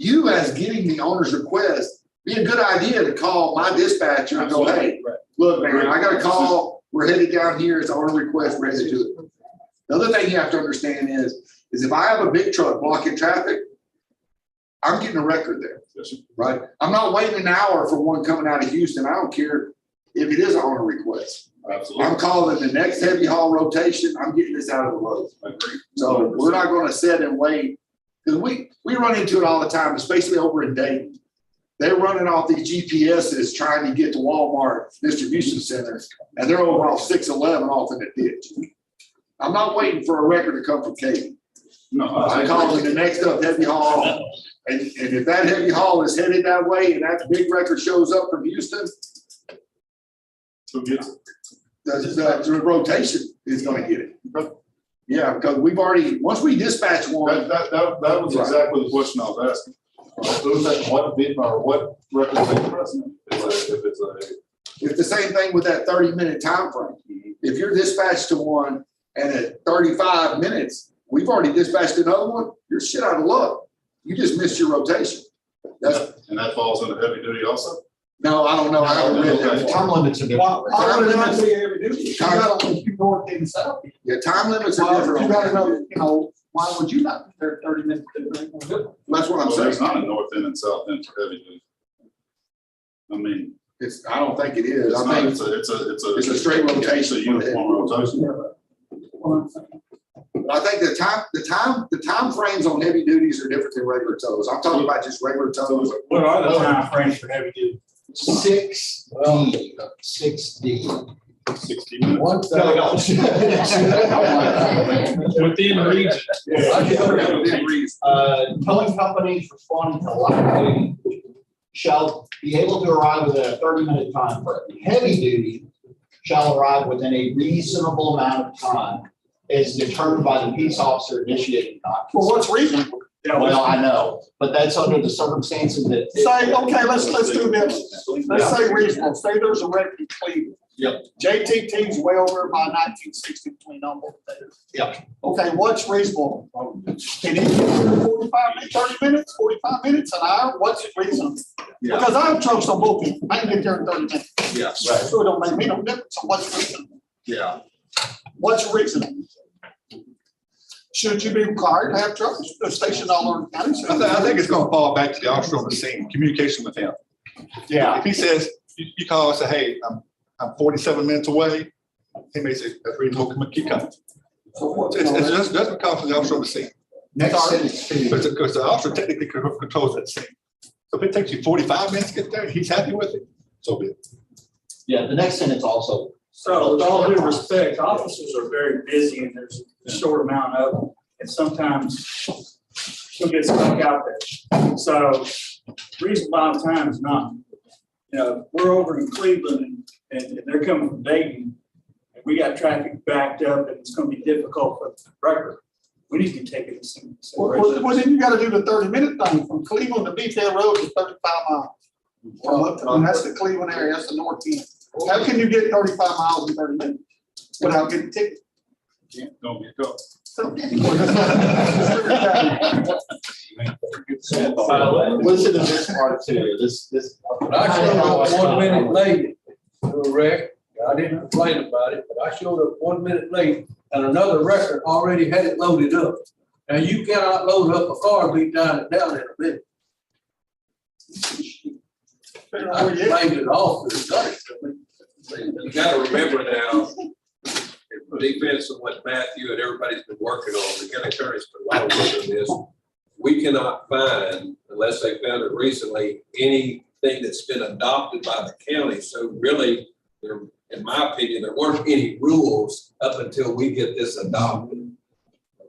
You as getting the owner's request, be a good idea to call my dispatcher and go, hey, look, man, I got a call. We're headed down here. It's an owner request. We're headed to it. The other thing you have to understand is if I have a big truck blocking traffic, I'm getting a record there, Yes, sir. right? I'm not waiting an hour for one coming out of Houston. I don't care if it is an owner request. Absolutely. I'm calling the next heavy haul rotation. I'm getting this out of the road. I agree. So we're not going to sit and wait, because we run into it all the time, especially over in Dayton. They're running off these GPSs trying to get to Walmart distribution center, and they're over off 611 off in the ditch. I'm not waiting for a record to come from Katie. No, I'm calling the next up heavy haul. And if that heavy haul is headed that way and that big record shows up from Houston, who gets it? the rotation is going to get it. Yeah, because we've already, once we dispatch one. That was exactly the question I was asking. Who's that, what bid or what record they pressing? It's the same thing with that 30-minute time frame. If you're dispatched to one and at 35 minutes, we've already dispatched another one, you're shit out of luck. You just missed your rotation. And that falls under heavy duty also? No, I don't know. I haven't read that. Time limits are different. Time limits. You gotta, you north and south. Yeah, time limits are different. You gotta know, you know, why would you not be there 30 minutes? That's what I'm Well, there's saying. not a north end and south end for heavy duty. I mean. I don't think it is. It's I not, think it's a straight rotation. It's a uniform rotation. But I think the time frames on heavy duties are different than regular tows. I'm talking about just regular tows. What are the time frames for heavy duty? 6D. 60 minutes. Once Within reason. towing companies responding to liability shall be able to arrive within a 30-minute time frame. Heavy duty shall arrive within a reasonable amount of time as determined by the peace officer initiating not. Well, what's reasonable? Well, I know, but that's under the circumstances that. Say, okay, let's do this. Let's say reasonable. Say there's a wreck in Cleveland. Yep. JTT's way over by 1960 between them both there. Yep. Okay, what's reasonable? Can he get there 45 minutes, 30 minutes, 45 minutes, an hour? What's reasonable? Yeah. Because I have trucks on both ends. I can get there in 30 minutes. Yeah, right. So it don't make me no difference. So what's reasonable? Yeah. What's reasonable? Should you be required to have trucks stationed all over the county? I think it's gonna fall back to the officer on the scene, communication with him. Yeah. If he says, you call and say, hey, I'm 47 minutes away, he may say, that's reasonable, come on, keep coming. It's just because of the officer on the scene. Next sentence. Because the officer technically controls that scene. So if it takes you 45 minutes to get there, and he's happy with it, so be it. Yeah, the next sentence also. So with all due respect, officers are very busy and there's a short amount of them. And sometimes you'll get stuck out there. So reasonable amount of time is not. You know, we're over in Cleveland and they're coming from Dayton. And we got traffic backed up and it's going to be difficult for the record. We need to take it in some. Well, then you got to do the 30-minute thing from Cleveland to Beefhead Road is 35 miles. And that's the Cleveland area, that's the north end. How can you get 35 miles in 30 minutes without getting a ticket? Don't get caught. Listen to this part too, this. I showed up 1 minute late to a wreck. I didn't complain about it, but I showed up 1 minute late and another record already had it loaded up. Now you cannot load up a car and be down in a minute. I blamed it off. You gotta remember now, in defense of what Matthew and everybody's been working on, the county attorney's been a lot of work on this. We cannot find, unless they found it recently, anything that's been adopted by the county. So really, there, in my opinion, there weren't any rules up until we get this adopted.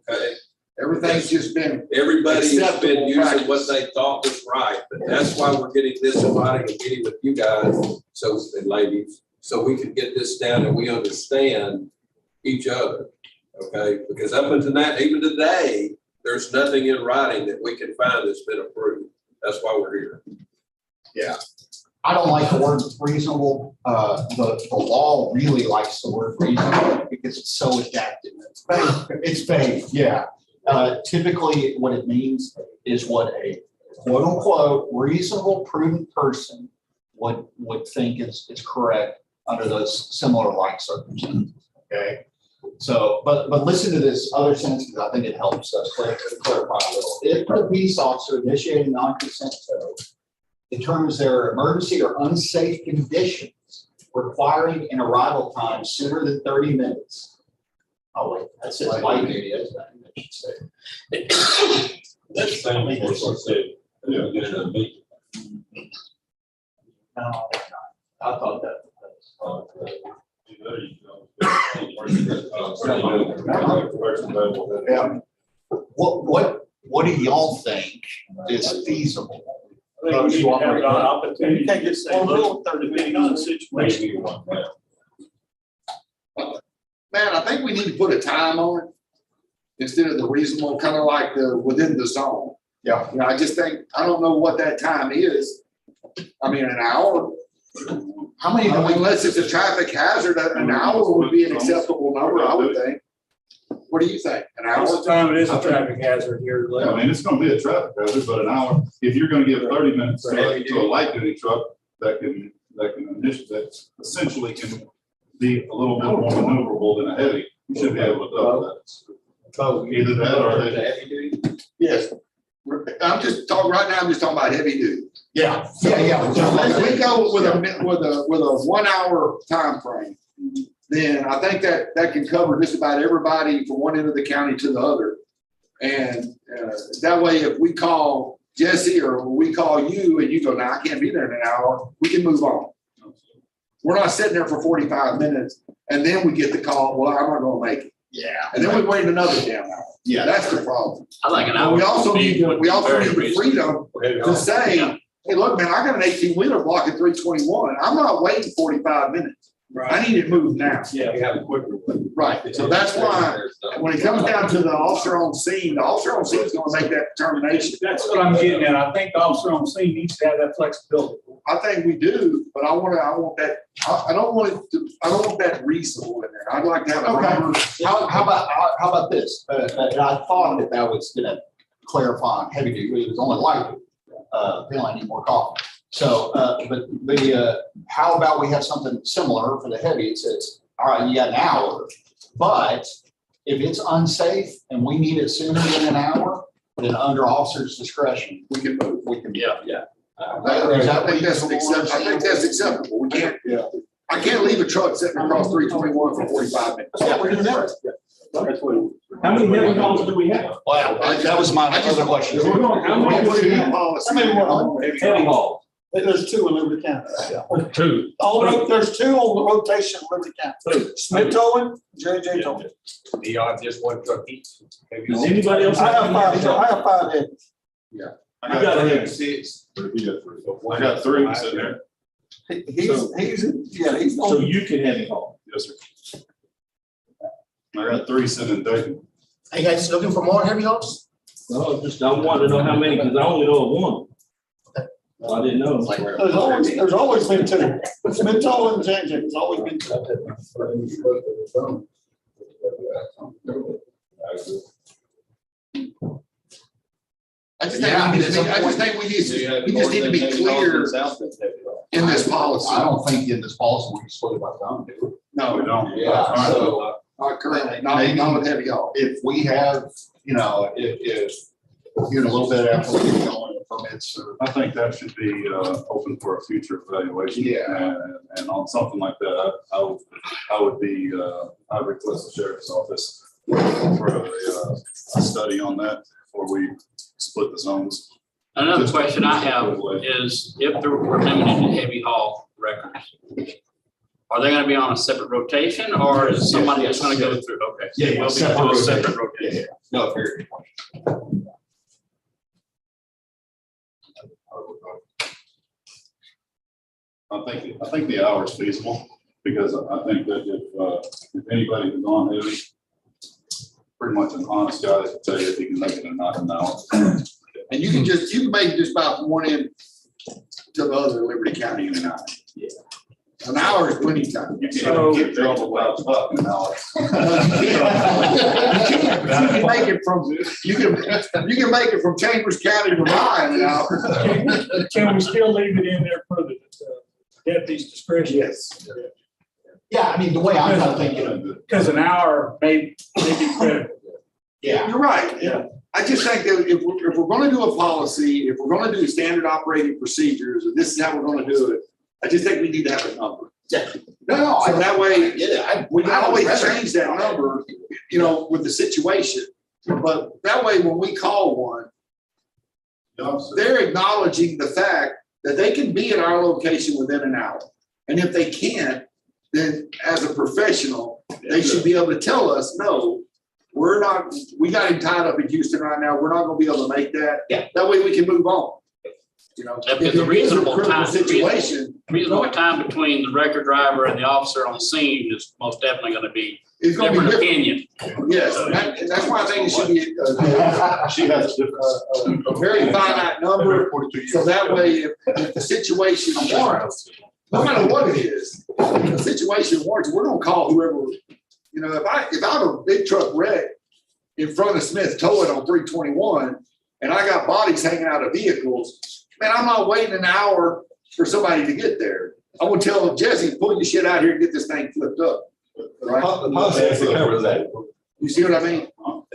Okay? Everything's just been. Everybody's been acceptable using practice. what they thought was right, but that's why we're getting this in writing and meeting with you guys, so, and ladies, so we can get this down and we understand each other, okay? Because up until that, even today, there's nothing in writing that we can find that's been approved. That's why we're here. Yeah. I don't like the word reasonable. The law really likes the word reasonable because it's so adaptive. It's vague, yeah. Typically what it means is what a quote unquote reasonable, prudent person would think is correct under those similar like circumstances, okay? So, but listen to this other sentence because I think it helps us clarify a little. If the peace officer initiating non-consent tow determines there are emergency or unsafe conditions requiring an arrival time sooner than 30 minutes. Oh wait, that says light duty, that's not, I should say. That's the same thing as I said, get it in a meeting. No, I thought that. Yeah. What do y'all think is feasible? I think we need to have an opportunity. You can't just say, well, depending on the situation. Man, I think we need to put a time on it instead of the reasonable, kind of like the within the zone. Yeah. You know, I just think, I don't know what that time is. I mean, an hour. How many? Unless it's a traffic hazard, an hour would be an acceptable number, I would think. What do you think? An hour? Most of the time it is a traffic hazard here. I mean, it's gonna be a traffic hazard, but an hour, if you're gonna give 30 minutes to a light duty truck, that essentially can be a little bit more maneuverable than a heavy. You should be able to double that. Either that or Heavy duty? Yes. I'm just talking right now, I'm just talking about heavy duty. Yeah. So if we go with a 1 hour time frame, then I think that can cover just about everybody from one end of the county to the other. And that way, if we call Jesse or we call you and you go, now I can't be there in an hour, we can move on. We're not sitting there for 45 minutes and then we get the call, well, I'm not gonna make it. Yeah. And then we wait another damn hour. Yeah. That's the problem. I like an And hour. we also need the freedom to say, Yeah. hey, look, man, I got an 18-wheeler blocking 321. I'm not waiting 45 minutes. I need it moved now. Yeah, we have a quicker one. Right. So that's why when it comes down to the officer on scene, the officer on scene is going to make that determination. That's what I'm getting at. I think the officer on scene needs to have that flexibility. I think we do, but I want that. I don't want that reasonable in there. I'd like to have a number. How about this? I thought that was going to clarify on heavy duty. It was only light duty. Apparently I need more coffee. So, how about we have something similar for the heavy? It says, all right, you got an hour, but if it's unsafe and we need it sooner than an hour, then under officer's discretion, we can move. Yeah. I think that's acceptable. We can't. Yeah. I can't leave a truck sitting across 321 for 45 minutes. Yeah, we're doing that. How many heavy calls do we have? Well, that was my other question. How many more heavy calls? There's 2 in Liberty County. Two. There's 2 on the rotation in Liberty County. Smith towing, J towing. Do y'all have just one truck each? Does anybody else? I have 5 heads. I got 6. I got 3 sitting there. He's So you can heavy haul. Yes, sir. I got 3 sitting in Dayton. Are you guys looking for more heavy hauls? No, I wanted to know how many, because I only know of one. I didn't know. There's always been 2. Smith towing and JJ, there's always been 2. I just think we just need to be clear in this policy. I don't think in this policy we can split it by town, do we? No, we don't. Yeah, so Not currently, not with heavy haul. if we have, you know, if you know, a little bit after we get going, the permits or. I think that should be open for a future evaluation. Yeah. And on something like that, I would request the sheriff's office for a study on that before we split the zones. Another Just- question I have just- is if we're limited to heavy haul records, are they gonna be on a separate rotation or is somebody just gonna go through? Okay. so Yeah, we'll be separate doing a rotation. separate rotation. No, very good question. I think the hour is feasible, because I think that if anybody who's on heavy, pretty much an honest guy that can tell you if he can make it or not an hour. And you can make just about from one end to the other, Liberty County in an hour. Yeah. An hour is plenty of time. You can't get trouble without fucking an hour. You can make it from, you can make it from Chambers County to Ryan in an hour. Can we still leave it in there for the deputy's discretion? Yes. Yeah, I mean, the way I'm not thinking, Because an hour may be critical. yeah, You're right. Yeah. I just think that if we're gonna do a policy, if we're gonna do standard operating procedures, and this is how we're gonna do it, I just think we need to have a number. no, So that way, yeah, we can always change that number, you know, with the situation. But that way, when we call one, they're acknowledging the fact that they can be at our location within an hour. And if they can't, then as a professional, they should be able to tell us, no, we're not, we got him tied up in Houston right now. We're not gonna be able to make that. Yeah. That way we can move on. You know, If it's it is a a reasonable critical time, situation, reasonable time between the record driver and the officer on the scene is most definitely gonna be it's gonna be different different. opinion. Yes, and that's why I think it should be She has a difference. a very finite number. So that way, if the situation warrants, no matter what it is, if the situation warrants, we're gonna call whoever, you know, if I have a big truck wreck in front of Smith Towing on 321, and I got bodies hanging out of vehicles, man, I'm not waiting an hour for somebody to get there. I would tell Jesse, pull your shit out here and get this thing flipped up. Right? The policy actually covers that. You see what I mean?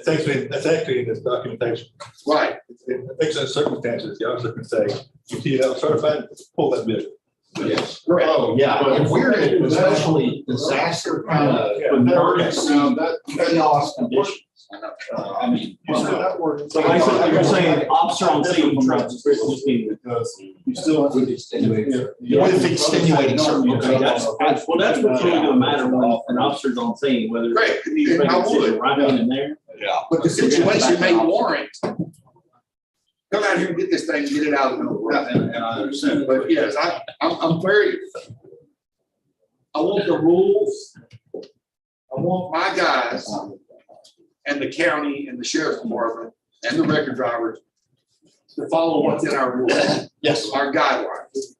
That's actually in this documentation. Right. In fixing circumstances, the officer can say, you see that certified, pull that vehicle. yes. Correct. Oh, yeah, if we're in especially disaster kind of emergency, chaos conditions. I mean. So basically you're saying officer on scene trucks, just need Because you still. With extenuating circumstances. Okay, that's well, that's what's really gonna matter when an officer's on scene, whether. Great. And I would. Right in and there. Yeah. But the situation may warrant, come out here and get this thing, and get it out of the middle. And I understand. But yes, I'm very, I want the rules. I want my guys and the county and the sheriff's department and the record drivers to follow what's in our rules. Yes. Our guidelines.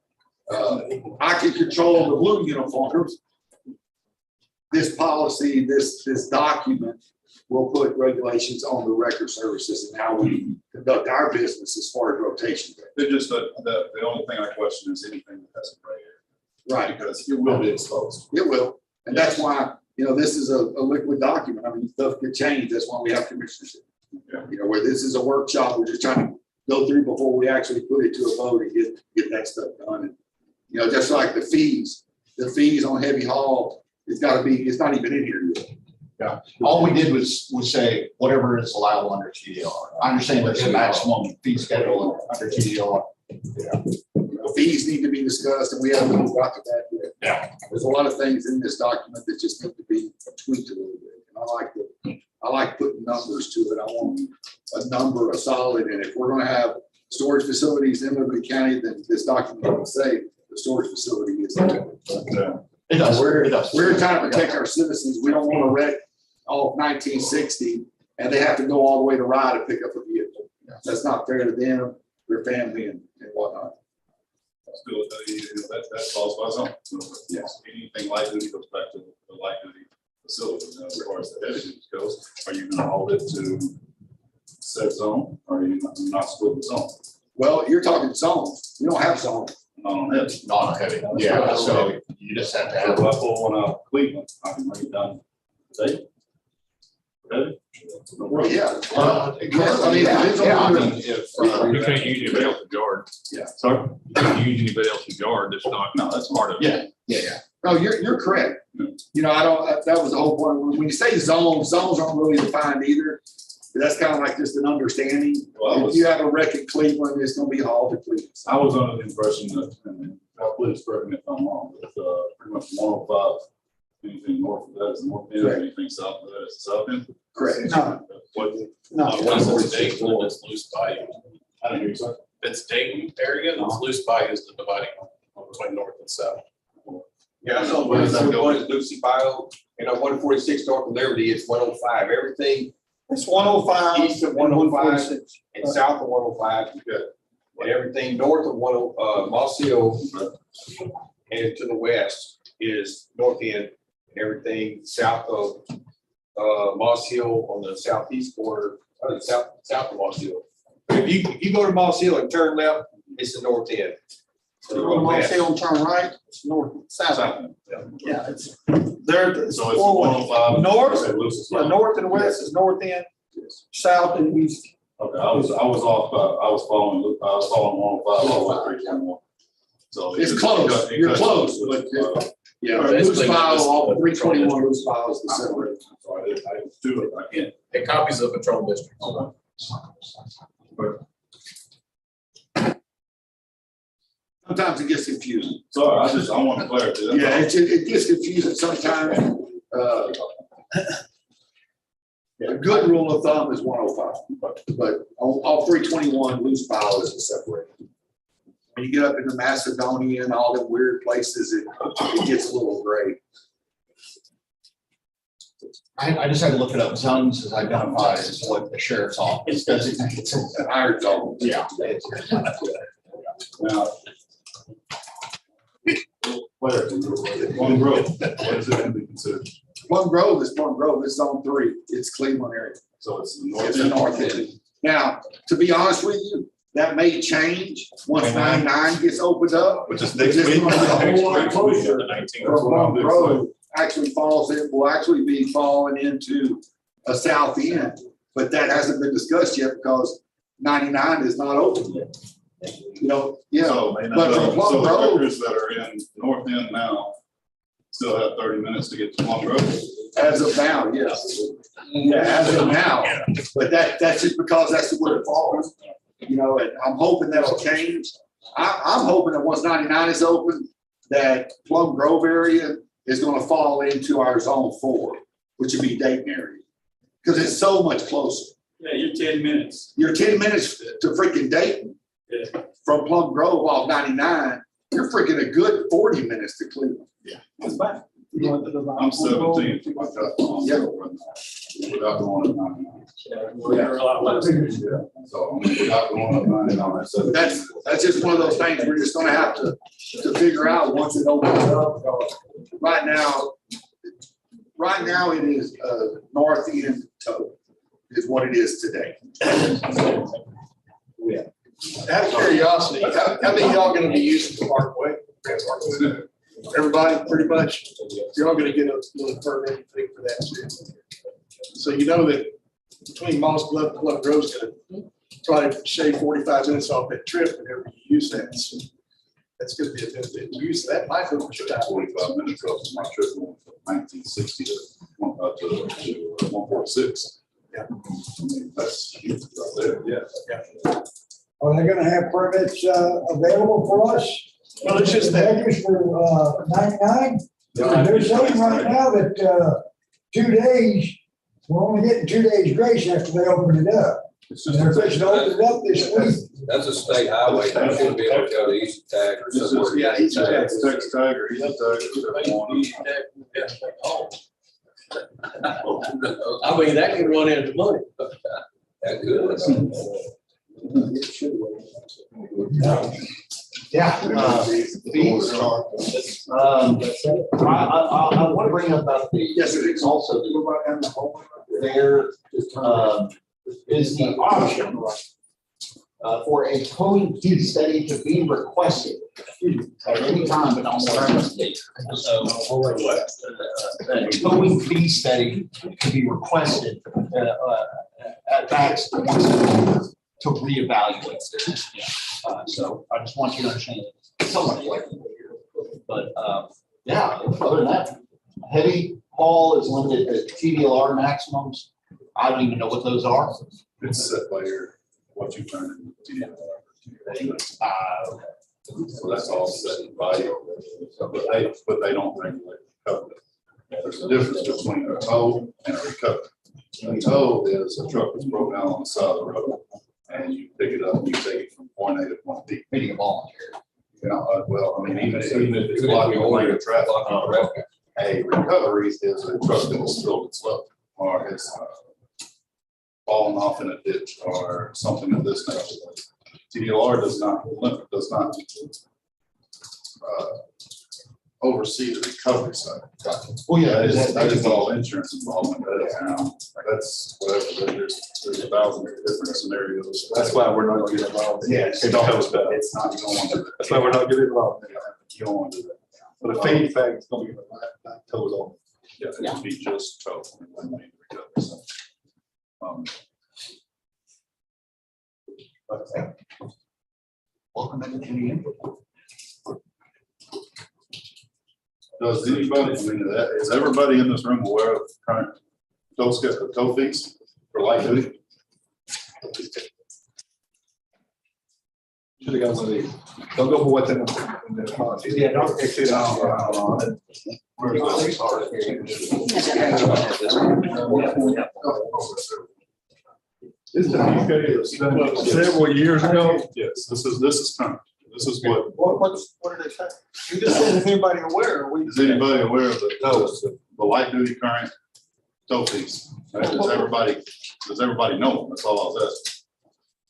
I can control the blue uniforms. This policy, this document will put regulations on the record services and how we conduct our business as far as rotation. They're just the only thing I question is anything that has a gray area. Right. Because it will be exposed. It will. And that's why, you know, this is a liquid document. I mean, stuff could change. That's why we have commissioners. Yeah. You know, where this is a workshop, we're just trying to go through before we actually put it to a vote and get that stuff done. And, you know, just like the fees on heavy haul, it's not even in here yet. Yeah, all we did was say whatever is allowable under TDR. I understand there's a maximum fee schedule under TDR. Yeah. You know, fees need to be discussed and we haven't got to that yet. Yeah. There's a lot of things in this document that just need to be tweaked a little bit. And I like putting numbers to it. I want a number, a solid, and if we're gonna have storage facilities in Liberty County, then this document will say the storage facility is. It does. It does. We're trying to protect our citizens. We don't want to wreck all of 1960 and they have to go all the way to Rye to pick up a vehicle. That's not fair to them, their family and whatnot. Still, that falls by something. Yes, anything light duty goes back to the light duty facility. Now, as far as the heavy duty goes, are you gonna hold it to said zone, or are you not splitting zone? Well, you're talking zones. We don't have zones. Not on heavy. Not a heavy, yeah, so you just have to So have. if I pull one out of Cleveland, I can bring it down today. Heavy? No problem. Yeah. Uh, I mean, it depends on yeah, I the- mean, if, You can't use anybody else's yard. Yeah. Sorry? You can't use anybody else's yard. That's not, no, that's part of it. yeah. No, you're correct. You know, I don't, that was the whole point. When you say zones aren't really defined either. That's kind of like just an understanding. Well, If you have a wreck in Cleveland, it's gonna be hauled to Cleveland. I was under the impression that, and please correct me if I'm wrong, but pretty much 105, anything north of that is north end, Correct. anything south of that is south end. Correct. What? Once it's Dayton, it's loose bayou. I didn't hear you, sir. If it's Dayton area, it's loose bayou is the dividing line between north and south. Yeah, I saw Where does that one, go? one is Lucy Bio, and on 146 north of Liberty, it's 105. Everything It's 105. east of 105 146. and south of 105. Good. And everything north of Moss Hill and to the west is north end. And everything south of Moss Hill on the southeast corner, south of Moss Hill. If you go to Moss Hill and turn left, it's the north end. Go to Moss Hill and turn right, it's north, south. South end. Yeah, it's, there, it's So it's four 105. North, Say Lucy's yeah, line. north and west is north end, south and east. Okay, I was off, I was following 105 all the way 321. So It's close. You're close, but yeah, loose file, all 321 loose files to separate. Sorry, I do it, I can't. And copies of patrol districts. Sometimes it gets confusing. Sorry, I want clarity. That's Yeah, all. it gets confusing sometimes. A good rule of thumb is 105, but all 321 loose file is separate. When you get up into Macedonia and all the weird places, it gets a little gray. I just had to look it up. Zones is identified as what the sheriff's office designates. An iron zone. Yeah. Now. One grove, what is it going to be considered? Plum Grove is Plum Grove, it's zone 3, it's Cleveland area. So it's the north It's end. the north end. Now, to be honest with you, that may change once 99 gets opened up. Which is It's next just week. gonna be a whole lot closer. The 19th. From Plum Grove actually will actually be falling into a south end, but that hasn't been discussed yet because 99 is not open yet. You know, yeah, So but from Plum so the Grove, records that are in north end now still have 30 minutes to get to Plum Grove. as of now, yes. Yeah, as of now, but that's just because that's where it falls. You know, and I'm hoping that'll change. I'm hoping that once 99 is open, that Plum Grove area is gonna fall into our zone 4, which would be Dayton area. Because it's so much closer. Yeah, you're 10 minutes. You're 10 minutes to freaking Dayton. Yeah. From Plum Grove off 99, you're freaking a good 40 minutes to Cleveland. That's fine. I'm 17. I got on Yeah. without going up 99. You're a lot less. Yeah. So I mean, without going up 99, that's 17. That's just one of those things we're just gonna have to figure out once it opens up. Right now it is north end toe is what it is today. Out of curiosity, how many of y'all gonna be using the parkway? Everybody, pretty much, you're all gonna get a little permit thing for that too. So you know that between Moss Bluff and Plum Grove's gonna try to shave 45 minutes off that trip whenever you use that. So that's gonna be a benefit. Use that might go for time. 45 minutes off my trip from 1960 to 146. Yeah. I mean, that's huge right there. Yeah. Are they gonna have permits, available for us? Well, it's just that, Makers for, 99? They're saying right now that, 2 days, we're only getting 2 days grace after they open it up. It's And just they're a fixing to open it up this week. That's a state highway. They should be able to go to Easy Tag or somewhere. Yeah, Easy Tag. text tag or easy tag. whichever one. I mean, that could run into money. That good. Yeah. Fees. I want to bring up about the. Yes, it is. Also, there is the option for a towing fee study to be requested at any time, but not more than a state. So, a towing fee study can be requested at max once a year to reevaluate. So I just want you to understand it's somewhat flexible here, but yeah, other than that, heavy haul is limited to TDLR maximums. I don't even know what those are. It's set by what you turn into. So that's all set by you. But they don't regulate coverage. There's a difference between a tow and a recovery. A tow is a truck that's broke down on the side of the road, and you pick it up and you take it from point A to point B. Meaning a volunteer. You know, well, I mean, even if it's blocking a lane of traffic, a recovery is a truck that has spilled its load or has fallen off in a ditch or something of this nature. TDLR does not oversee the recovery side. Well, yeah, That is all insurance involvement. That's whatever. There's 1,000 different scenarios. That's why we're not getting involved. Yeah, It's not, it's not, you don't want to do that. that's why we're not getting involved. You don't want to do that. But the fee thing is gonna be toes on. Yeah, it would be just tow. It wouldn't be recovery. So, Welcome to any input. Does anybody, I mean, is everybody in this room aware of current tow fees for light duty? Should have got one of these. Don't go for what's in the policy. Yeah, don't. This is several years ago. Yes, this is current. This is what, What did they say? You just said, is anybody aware? is anybody aware of the light duty current tow fees? Right? Does everybody know them? That's all I was asking.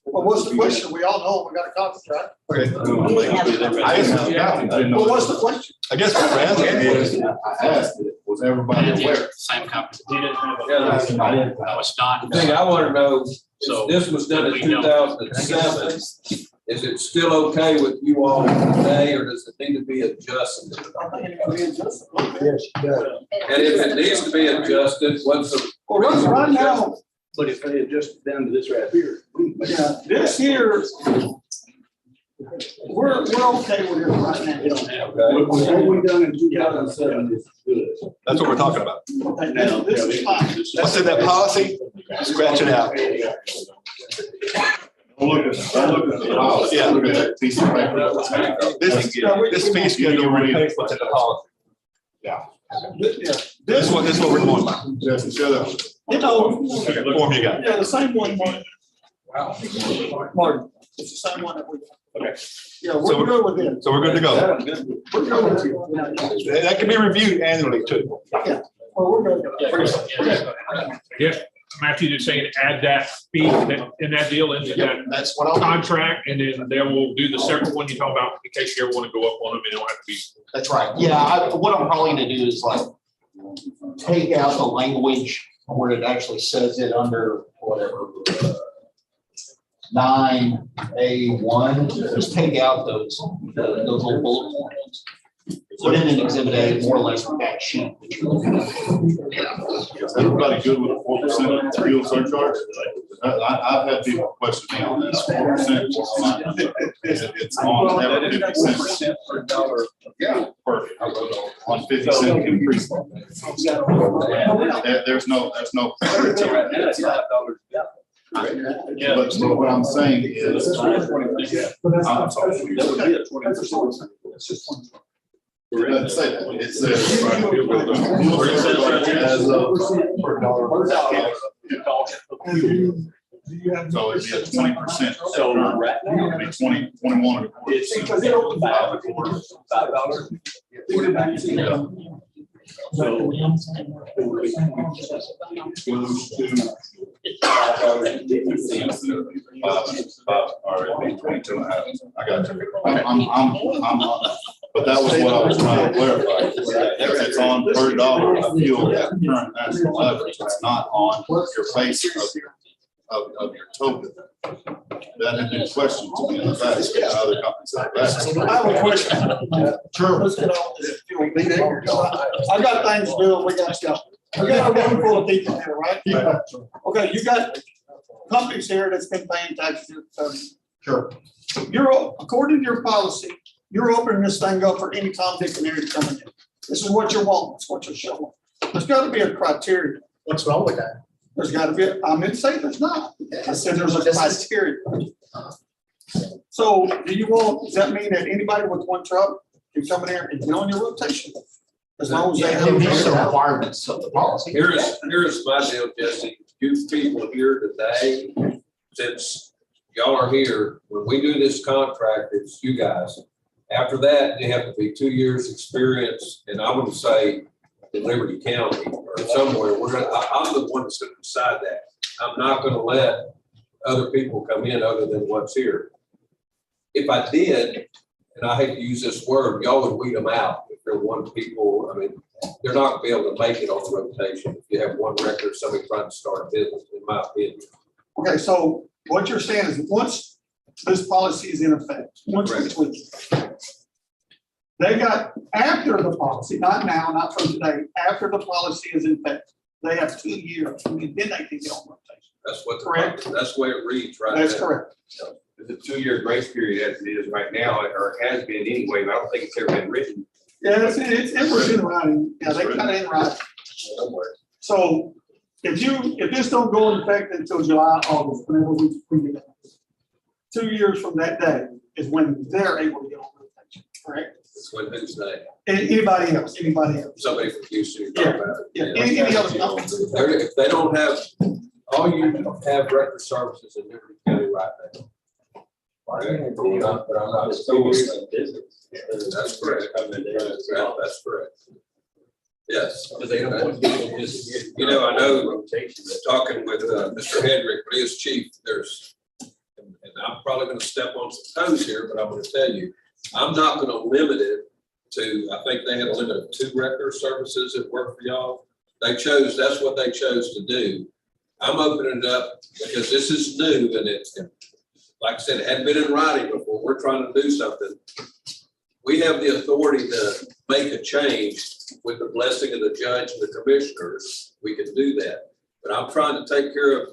Well, what's the question? We all know we got a contract. Okay. Well, what's the question? I guess what we're asking is, I asked it, was everybody aware? Same company. Yeah, No, it's not. The thing I want to know, So this was done in 2007. Is it still okay with you all today, or does it need to be adjusted? Yes, it does. And if it needs to be adjusted, what's the? Well, right now, But if they adjust down to this right here. yeah, this here, we're okay with it right now. They don't have. Okay. What we done in 2007 is good. that's what we're talking about. Now, This is fine. What's in that policy? Scratch it out. Look at the policy. Yeah. Look at that piece of paper. This fee schedule reflects what's in the policy. This is what we're going by. Justin, shut up. You know, Okay, form you got. yeah, the same one, Martin. Martin, it's the same one that we. Okay. Yeah, So we're good with it. So we're good to go. We're good with it. That can be reviewed annually too. Well, we're good. Yeah, Matthew just saying, add that fee in that deal into that That's what I'll. contract, and then they will do the separate one you talk about in case you ever want to go up on them, it don't have to be. That's right. Yeah, what I'm probably gonna do is like take out the language where it actually says it under whatever. 9A1, just take out those little bullet points. Put in an exhibit A, more or less with that sheet. That you're looking at. Is everybody good with a 4% fuel surcharge? I've had people question me on this. 4%. It's on every 50 cents. Per dollar. Yeah, perfect. On 50 cent increase. There's no. Right now, it's $5. But what I'm saying is. I'm sorry. It doesn't say that. It says. As of per dollar. So it'd be at 20%. So right now. It'd be 20, 21. It's $5. So goes to. I got you. But that was what I was trying to clarify. If it's on per dollar of fuel at current national average, it's not on your face of your token. That had been questioned to me in the past, because other companies have that. I have a question. Sure. Let's get off this fuel meeting. I got things to do, we got stuff. We got a room full of people here, right? Yeah. Okay, you got companies here that's been paying taxes. Sure. You're, according to your policy, you're opening this thing up for any Tom, Dick, and Harry coming in. This is what you're wanting, it's what you're showing. There's gotta be a criteria. What's wrong with that? There's gotta be, I didn't say there's not. I said there's a criteria. So do you want, does that mean that anybody with one truck can come in here and get on your rotation? As long as they It have. meets the requirements of the policy. Here's my deal, Jesse. You people here today, since y'all are here, when we do this contract, it's you guys. After that, you have to be 2 years experience, and I'm gonna say in Liberty County or somewhere, I'm the one that's gonna decide that. I'm not gonna let other people come in other than what's here. If I did, and I hate to use this word, y'all would weed them out if they're one people. I mean, they're not gonna be able to make it on the rotation if you have one record, somebody trying to start a business, in my opinion. Okay, so what you're saying is once this policy is in effect, once we tweak it, they got, after the policy, not now, not from today, after the policy is in effect, they have 2 years, and then they can get on rotation. That's what, Correct. that's the way it reads right now. That's correct. It's a 2-year grace period as it is right now, or has been anyway, but I don't think it's ever been written. Yeah, it was in writing, yeah, they got it in writing. So if this don't go in effect until July, August, whenever we get that, 2 years from that day is when they're able to get on rotation, correct? It's when who's that? Anybody else, Somebody from Houston you're talking about. Yeah, any other company. If they don't have, all you have record services in Liberty County right now. Right? But I'm not. That's correct. That's correct. Yes. You know, I know, talking with Mr. Hendrick, but his chief, and I'm probably gonna step on some toes here, but I'm gonna tell you, I'm not gonna limit it to, I think they had a limit of 2 record services that work for y'all. That's what they chose to do. I'm opening it up because this is new and it's, like I said, it hadn't been in writing before. We're trying to do something. We have the authority to make a change with the blessing of the judge and the commissioners. We can do that. But I'm trying to take care of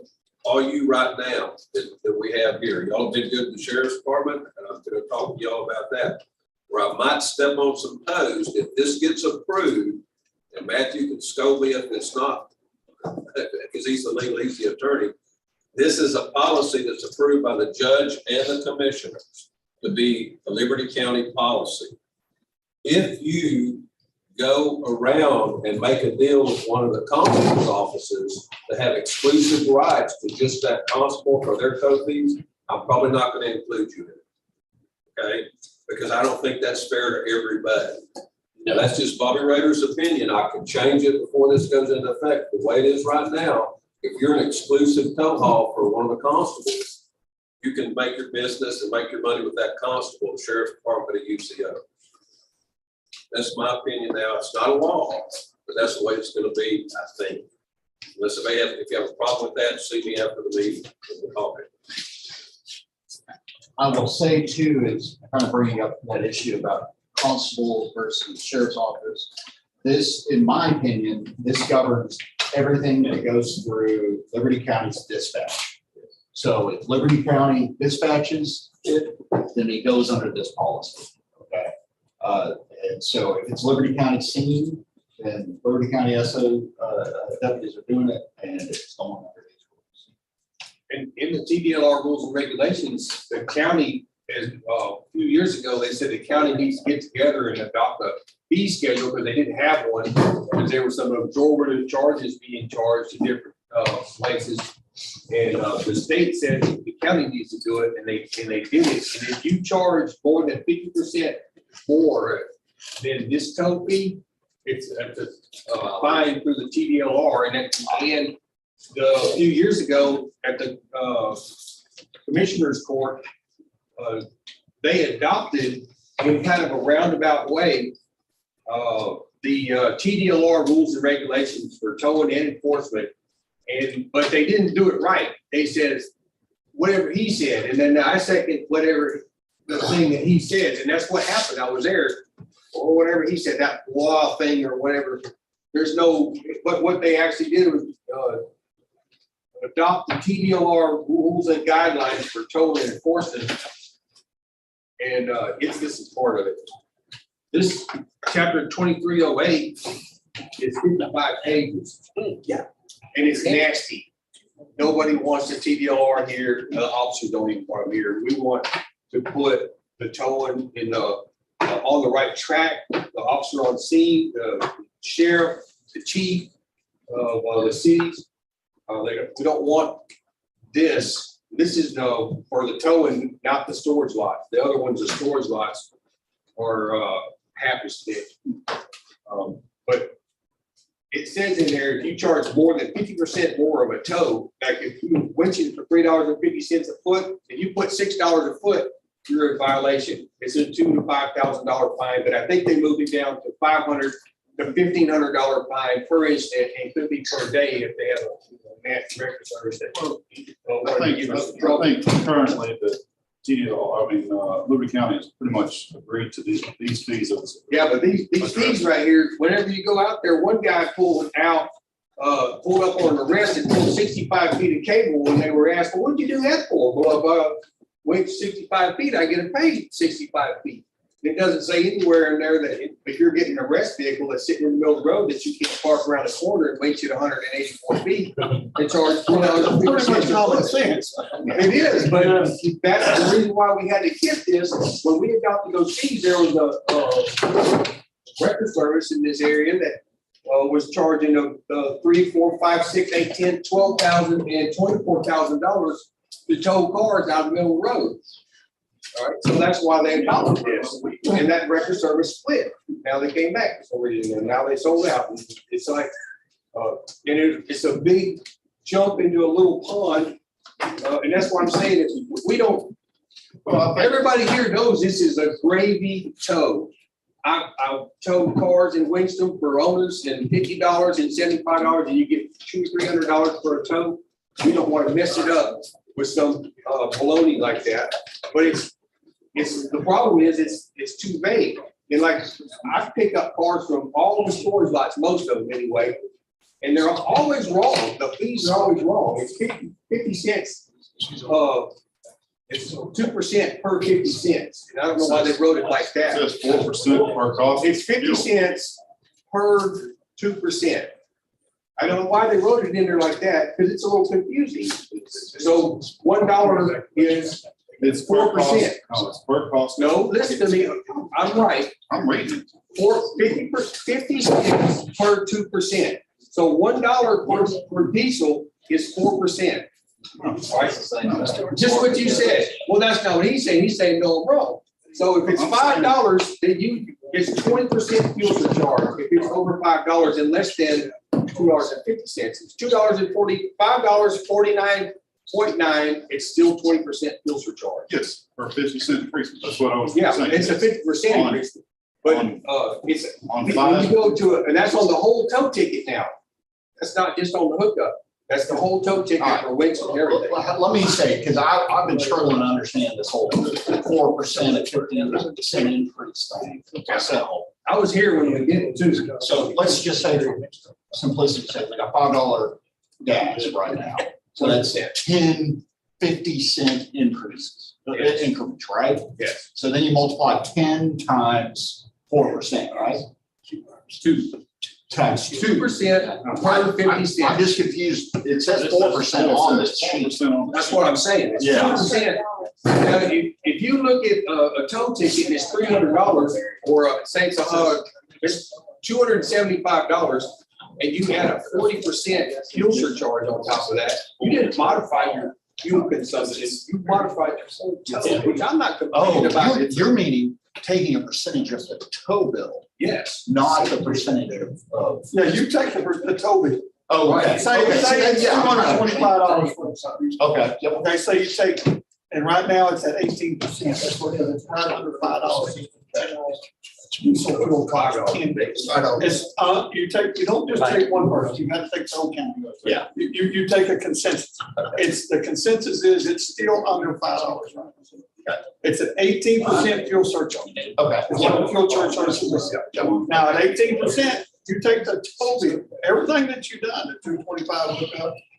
all you right now that we have here. Y'all have been good in the sheriff's department, and I'm going to talk to y'all about that. Where I might step on some toes if this gets approved, and Matthew can scold me if it's not, because he's the attorney. This is a policy that's approved by the judge and the commissioners to be a Liberty County policy. If you go around and make a deal with one of the constable's offices to have exclusive rights to just that constable for their code fees, I'm probably not going to include you in it. Okay? Because I don't think that's fair to everybody. Now, that's just Bobby Rader's opinion. I can change it before this goes into effect. The way it is right now, if you're an exclusive tow haul for one of the constables, you can make your business and make your money with that constable, the sheriff's department, a UCO. That's my opinion now. It's not a law, but that's the way it's going to be, I think. Unless if you have a problem with that, see me after the meeting. We'll talk it. I will say too, is kind of bringing up that issue about constable versus sheriff's office. This, in my opinion, this governs everything that goes through Liberty County's dispatch. So if Liberty County dispatches it, then it goes under this policy, okay? And so if it's Liberty County scene, then Liberty County SO deputies are doing it, and it's going under these rules. And in the TDLR rules and regulations, the county, as a few years ago, they said the county needs to get together and adopt a fee schedule because they didn't have one, because there were some exorbitant charges being charged in different places. And the state said the county needs to do it, and they did it. And if you charge more than 50% more than this tow fee, it's a fine through the TDLR, and a few years ago at the Commissioners Court, they adopted in kind of a roundabout way the TDLR rules and regulations for towing and enforcement, but they didn't do it right. They said whatever he said, and then I second whatever the thing that he said, and that's what happened. I was there, or whatever he said, that law thing or whatever. There's no, but what they actually did was adopt the TDLR rules and guidelines for towing and enforcement. And this is part of it. This chapter 2308 is 55 pages. Yeah. And it's nasty. Nobody wants the TDLR here. Officers don't even want them here. We want to put the towing in the on the right track, the officer on scene, the sheriff, the chief of the cities. We don't want this. This is for the towing, not the storage lots. The other ones, the storage lots, are half as thick. But it says in there, if you charge more than 50% more of a tow, like if you winching for $3.50 a foot, if you put $6 a foot, you're in violation. It's a $2,000 to $5,000 fine, but I think they moved it down to $500 to $1,500 fine per incident, and could be per day if they have a national record service that. I think currently the TDL, Liberty County has pretty much agreed to these fees. Yeah, but these fees right here, whenever you go out there, one guy pulled up on an arrest and pulled 65 feet of cable, and they were asked, well, what'd you do that for? Well, went 65 feet, I get to pay 65 feet. It doesn't say anywhere in there that if you're getting an arrest vehicle that's sitting in the middle of the road, that you can't park around the corner and wait you to 184 feet and charge $4.50. Pretty much common sense. It is, but that's the reason why we had to get this. When we adopted those fees, there was a record service in this area that was charging $3,000, $4,000, $5,000, $6,000, $8,000, $10,000, $12,000, and $24,000 to tow cars out of the middle of the road. All right, so that's why they adopted this, and that record service split. Now they came back for some reason, and now they sold out. It's like, it's a big jump into a little pond, and that's what I'm saying is we don't. Everybody here knows this is a gravy tow. I towed cars and winched them for owners and $50 and $75, and you get $200, $300 for a tow. We don't want to mess it up with some baloney like that, but it's the problem is it's too vague. And like I pick up cars from all the storage lots, most of them anyway, and they're always wrong. The fees are always wrong. It's 50 cents. It's 2% per 50 cents. And I don't know why they wrote it like that. It says 4% per cost. It's 50 cents per 2%. I don't know why they wrote it in there like that, because it's a little confusing. So $1 is It's 4%. No, it's per cost. No, listen to me. I'm right. I'm reading it. 50 cents per 2%. So $1 per diesel is 4%. Right? Just what you said. Well, that's not what he's saying. He's saying no, I'm wrong. So if it's $5, then it's 20% fuel surcharge. If it's over $5 and less than $2.50, it's $5.49.9. It's still 20% fuel surcharge. Yes, for 50-cent increase. That's what I was Yeah, saying. it's a 50% increase. But it's on when five. you go to it, and that's on the whole tow ticket now. That's not just on the hookup. That's the whole tow ticket for winch and everything. Let me say, because I've been struggling to understand this whole 4% and 15% increase thing myself. I was here when we did it too. So let's just say for simplicity's sake, we got $5 gas right now. So that's 10, 50-cent increases, increments, right? Yes. So then you multiply 10 times 4%, right? 2 times 2% per 50 I'm cents. just confused. It says 4% on this sheet. That's what I'm saying. It's 2%. Now, if you look at a tow ticket, and it's $300, or say it's $275, and you add a 40% fuel surcharge on top of that, you didn't modify your fuel consumption. You modified your fuel consumption, which I'm not complaining about. You're meaning taking a percentage of the tow bill Yes. not the percentage of. Yeah, you take the tow bill. Oh, okay. Say it's $225 for something. Okay, yep. Okay, so you take, and right now it's at 18%, that's what it is, it's right under $5. So fuel cost can be. It's, you don't just take one person, you gotta take the whole county. Yeah. You take a consensus. The consensus is it's still under $5, right? It's an 18% fuel surcharge. Okay. It's what the fuel surcharge is. Now, at 18%, you take the total bill, everything that you've done, the 225,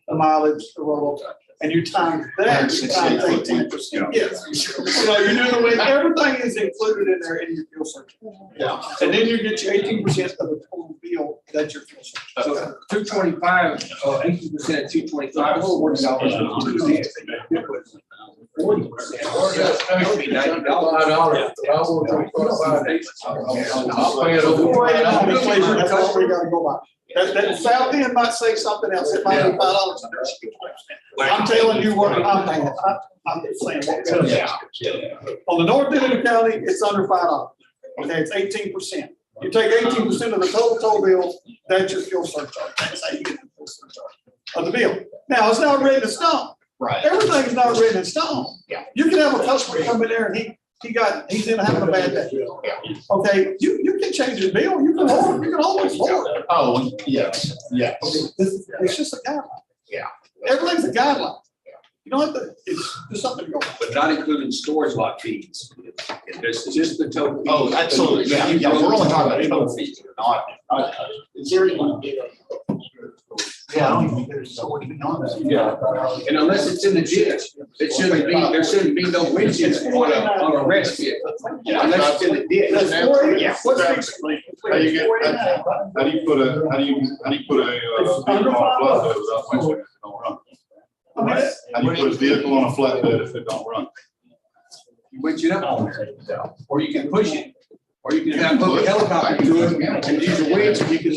the mileage, the roll, and you times that, you times 18%. Yes. You know, you're doing the way, everything is included in there in your fuel surcharge. Yeah. And then you get your 18% of the total bill that your fuel surcharge. So 225, 18% of 225, $40. 40%. That'd be $90. I'll pay it over. That's all we gotta go by. That South End might say something else, it might be $5. I'm telling you what I'm paying. I'm just saying. On the north end of the county, it's under $5. Okay, it's 18%. You take 18% of the total bill, that's your fuel surcharge. That's how you get the fuel surcharge of the bill. Now, it's not written in stone. Right. Everything's not written in stone. Yeah. You can have a customer come in there and he's in having a bad day. Okay, you can change his bill, you can always lower it. Oh, yes, yes. It's just a guideline. Yeah. Everything's a guideline. You don't have to, it's just something to go. But not including storage lot fees. It's just the total. Oh, absolutely. Yeah, yeah, we're only talking about total fees, not. Is there anyone? Yeah, I don't even think there's so much beyond that. Yeah. And unless it's in the ditch, there shouldn't be no winches on a rest vehicle. Unless it's in the ditch. Yeah. How do you put a vehicle on a flatbed without winching it don't run? How do you put a vehicle on a flatbed if it don't run? You winch it up on there, or you can push it. Or you can have a helicopter to it and use a winch and you can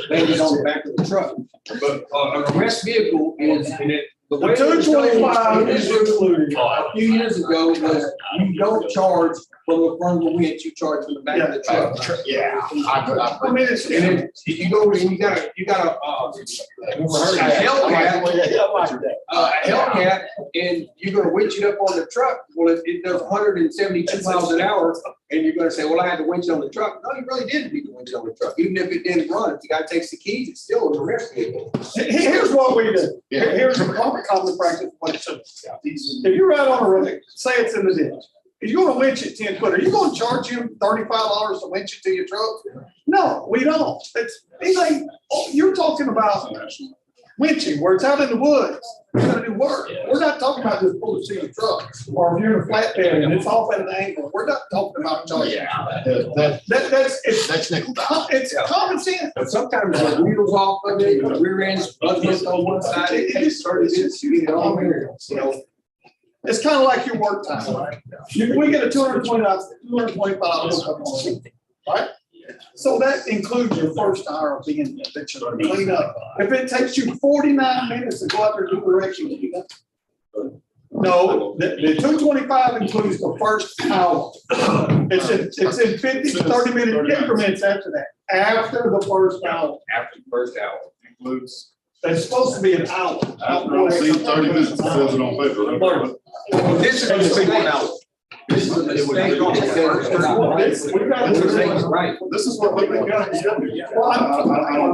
land it on the back of the truck. But a rest vehicle is, the way 225 is included. A few years ago was you don't charge from the front of the winch, you charge from the back of the truck. Yeah. I mean, it's, And then you go and you got a Hellcat, and you're gonna winch it up on the truck. Well, it does 172 miles an hour, and you're gonna say, well, I had to winch it on the truck. No, you really didn't need to winch it on the truck. Even if it didn't run, if the guy takes the keys, it's still a rest vehicle. here's what we do. Here's a common practice. If you ride on a road, say it's in the ditch, if you're gonna winch it 10 foot, are you gonna charge you $35 to winch it to your truck? No, we don't. You're talking about winching, where it's out in the woods, you gotta do work. We're not talking about just pulling to your truck, or if you're in a flatbed and it's off at an angle, we're not talking about charging. That's nickel down. It's common sense. But sometimes the wheels off of it, the rear end's buzzed on one side, it takes 30 minutes to get it all here, It's kind of like your work time, right? We get a $225 right? So that includes your first hour of being that you're gonna clean up. If it takes you 49 minutes to go out there and do correction, you done. No, the 225 includes the first hour. It's in 50 to 30 minute increments after that, after the first hour. After the first hour. Includes. It's supposed to be an hour. See, 30 minutes it says it on paper. This is a mistake now. This is a mistake. Right. This is what we got. I'm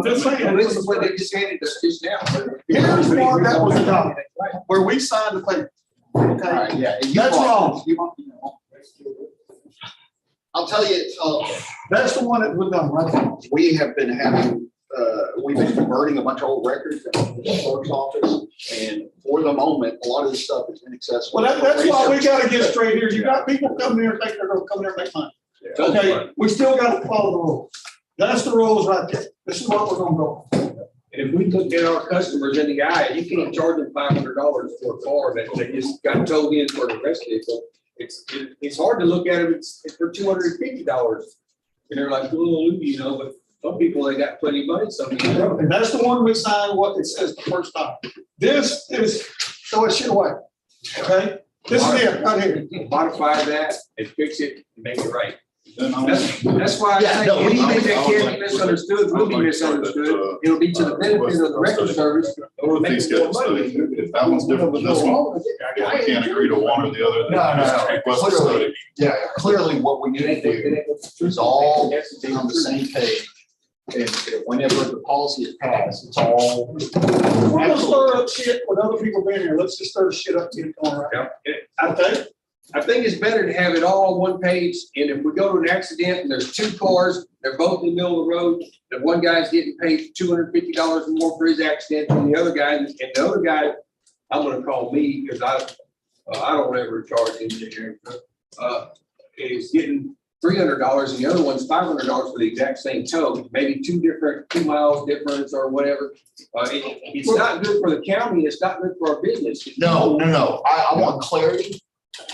just saying, This is what they just handed us just now. here's one that was done, where we signed the paper. Okay, Yeah. that's wrong. I'll tell you, That's the one that was done, right? we have been having, we've been converting a bunch of old records in the clerk's office. And for the moment, a lot of this stuff is inaccessible. Well, that's why we gotta get straight here. You got people coming here and think they're gonna come here and make money. Okay, we still gotta follow the rules. That's the rules right there. This is what we're gonna go. And if we look at our customers in the eye, you can't charge them $500 for a car that they just got towed in for the rest vehicle. It's hard to look at it, it's for $250. And they're like, oh, but some people, they got plenty of money, some people. And that's the one we signed, what it says the first time. This is, throw it shit away, okay? This is it, right here. Modify that and fix it and make it right. then I would. That's why I Yeah, think no, we anything need to- that can't be misunderstood will be misunderstood. It'll be to the benefit of the record service. Or the fee schedule study, if that one's different than this one, I can't agree to one or the other. No, no, no. Request a Clearly, study. yeah, clearly what we need to do is all be on the same page. And whenever the policy is passed, it's all. We're gonna stir up shit with other people being here. Let's just stir shit up, get it going right. Okay? I think it's better to have it all on one page, and if we go to an accident and there's two cars, they're both in the middle of the road, the one guy's getting paid $250 more for his accident than the other guy, and the other guy, I'm gonna call me, because I don't ever charge him, is getting $300 and the other one's $500 for the exact same tow, maybe 2 miles difference or whatever. It's not good for the county, it's not good for our business. No, I want clarity.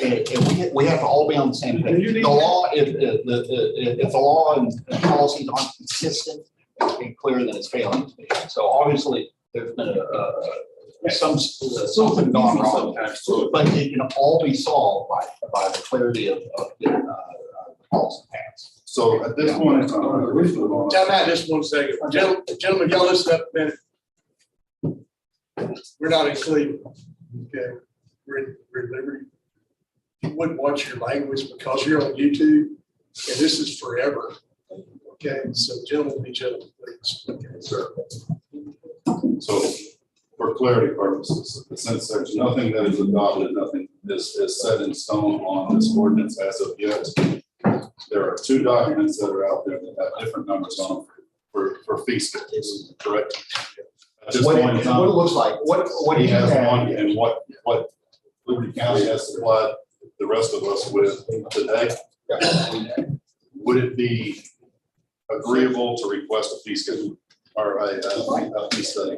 And we have to all be on the same page. The law, if the law and policies aren't consistent and clear, then it's failing to be. So obviously, there's been something gone wrong. But it can all be solved by the clarity of the policy paths. So at this point, Time out just 1 second. Gentlemen, y'all listen up a minute. We're not in Cleveland. Okay, we're in Liberty. You wouldn't watch your language because you're on YouTube, and this is forever. Okay, so gentlemen, be gentlemen, please. Okay, sir. so for clarity purposes, since there's nothing that is adopted, nothing is set in stone on this ordinance as of yet, there are 2 documents that are out there that have different numbers on them for fee schedules, correct? At this What point in it time, looks like, what do he you has have? one, and what Liberty County has supplied the rest of us with today. Would it be agreeable to request a fee schedule or a fee study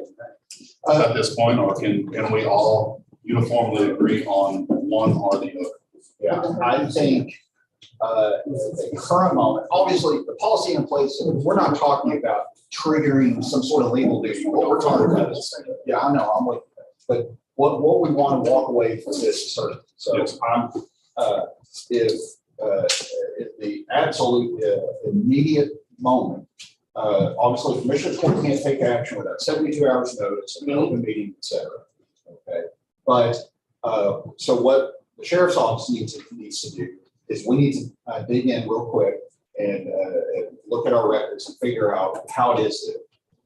at this point, or can we all uniformly agree on one or the other? Yeah, I think, at the current moment, obviously, the policy in place, we're not talking about triggering some sort of legal duty. What we're talking about is, yeah, I know, I'm with you. But what we want to walk away from this, sir. So Yes. if the absolute immediate moment, obviously, Commissioner's Court can't take action without 72 hours notice, an open meeting, et cetera. Okay, but so what the sheriff's office needs to do is we need to dig in real quick and look at our records and figure out how it is that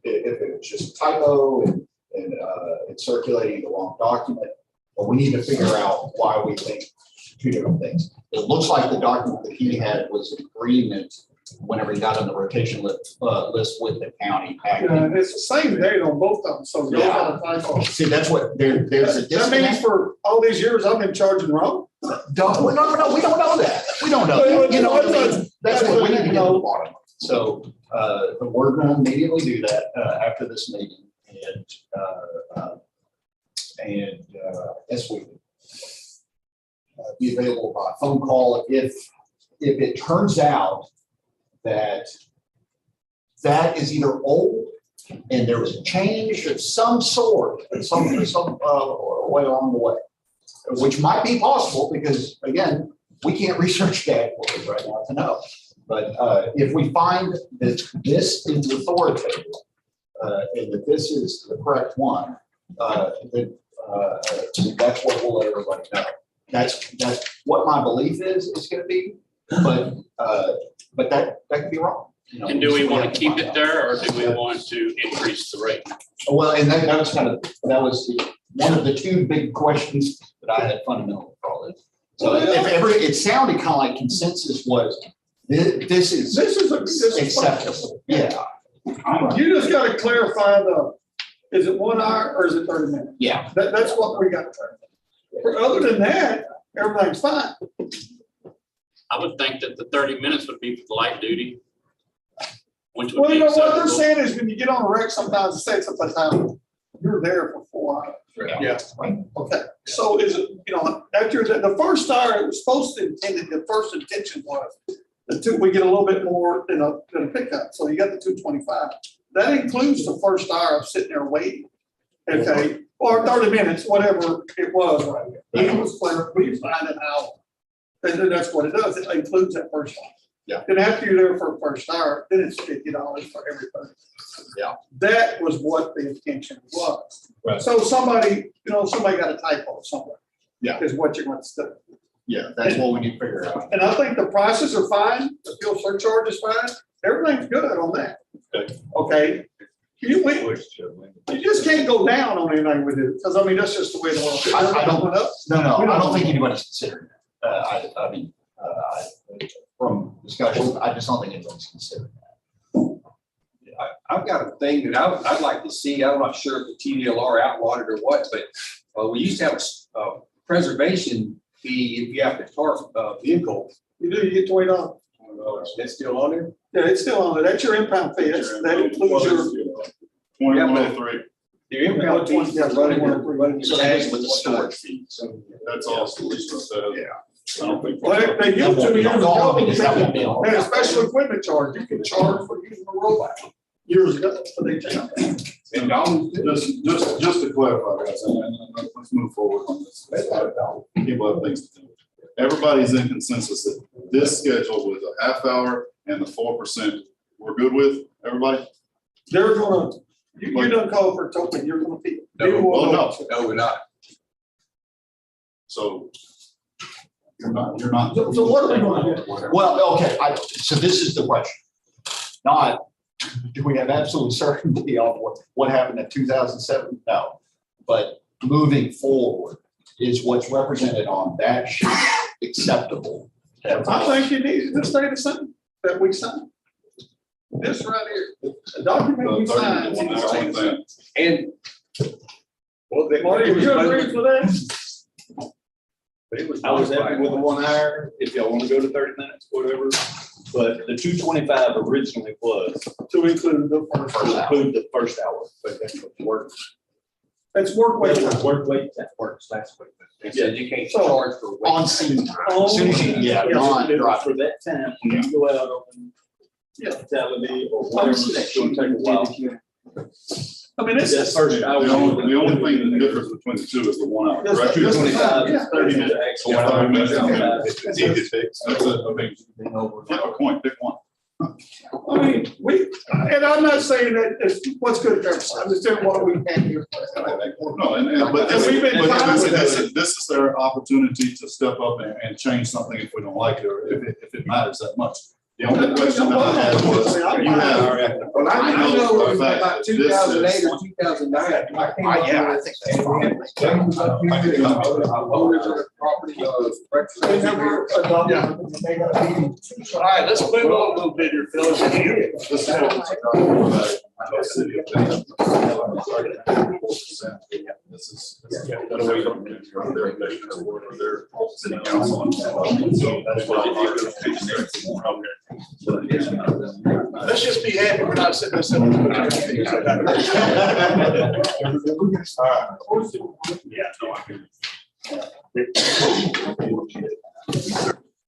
if it's just typo and it's circulating the wrong document, but we need to figure out why we think 2 different things. It looks like the document that he had was an agreement whenever he got on the rotation list with the county. It's the same date on both of them, so y'all gotta find out. See, that's what there's a That means disconnect. for all these years I've been charging wrong. No, we don't know that. We don't know. Well, You know what I mean? that's- That's what we need to get to the know. bottom of. So, we're going to immediately do that, after this meeting and this week. Be available by phone call if it turns out that is either old and there was a change of some sort, some way along the way, which might be possible because, again, we can't research that right now to know. But if we find that this is authoritative and that this is the correct one, then that's what we'll let everybody know. That's what my belief is going to be, but that could be wrong. You know, And do we want to keep it there, or do we want to increase the rate? Well, and that was one of the 2 big questions that I had fundamentally for all this. So it sounded kind of like consensus was this is acceptable. Yeah. You just gotta clarify is it 1 hour or is it 30 minutes? Yeah. That's what we got. Other than that, everything's fine. I would think that the 30 minutes would be for the light duty. Which would Well, be you know what they're acceptable. saying is when you get on a wreck, sometimes it says sometimes you're there for 4 hours. Yeah. Okay, so is it, after the first hour, it was supposed to intended, the first intention was we get a little bit more than a pickup. So you got the 225. That includes the first hour of sitting there waiting. Okay, or 30 minutes, whatever it was. Right? It was clear. We find it out. And then that's what it does. It includes that first hour. Yeah. Then after you're there for the first hour, then it's $50 for everybody. Yeah. That was what the intention was. Right. So somebody got a typo somewhere. Yeah. Is what you're going to do. Yeah, that's what we need to figure out. And I think the prices are fine, the fuel surcharge is fine, everything's good on that. Okay. You just can't go down on anything with it, because I mean, that's just the way the world is. I don't- Went up. No, I don't think anybody's considering that. I mean, from discussions, I just don't think anybody's considering that. I've got a thing that I'd like to see. I'm not sure if the TDLR outlawed it or what, but we used to have a preservation fee if you have to tar a vehicle. You do, you get $20. That's still on there? Yeah, it's still on there. That's your impound fee. That includes your. 2103. Your impound fees are running. So that is with the storage fee. That's also Lisa said. Yeah. I don't think. Well, they used to years ago, That won't be on. they had a special equipment charge. You can charge for using a robot years ago, but they changed it. And just to clarify, guys, and let's move forward on this. People have things to do. Everybody's in consensus that this schedule with a half hour and the 4%, we're good with, everybody? They're gonna, you don't call for a token, you're gonna pay. Well, no. No, we're not. So you're not. So what are we gonna do? Well, okay, so this is the question. Not, do we have absolute certainty on what happened in 2007? No. But moving forward, is what's represented on that sheet acceptable? I think you need to stay the same that we signed. This right here, the document we signed. And. Well, Marty, you agree with that? I was happy with the 1 hour, if y'all want to go to 30 minutes, whatever, but the 225 originally was To include the first. to include the first hour, but that's what works. It's work way. Work late, that works last week. It says you can't So- charge for. On scene, as soon as you, yeah, non-driving. For that time, when you go out on fatality or whatever, it's going to take a while. I mean, this That is. first hour. The only thing that differs between the two is the 1 hour. Yes, correct? 225 Yeah. is 30 minutes extra. Yeah, 30 minutes. It's easy to fix. That's a big, yeah, a point, pick one. I mean, and I'm not saying that it's what's good for everybody. I'm just saying what we can here. No, but And we've been fine with this is their opportunity to step up and change something if we don't like it, or if it matters that much. The only question that I had was, you have. Well, I know for a it was fact about that this is- 2008 or 2009. Yeah, I think that's fine. Owners of the property, They never adopted it. They got a meeting. All right, let's move on a little bit here, fellas. This is what this is. City council. So that's what. Let's just be happy we're not sitting there saying. All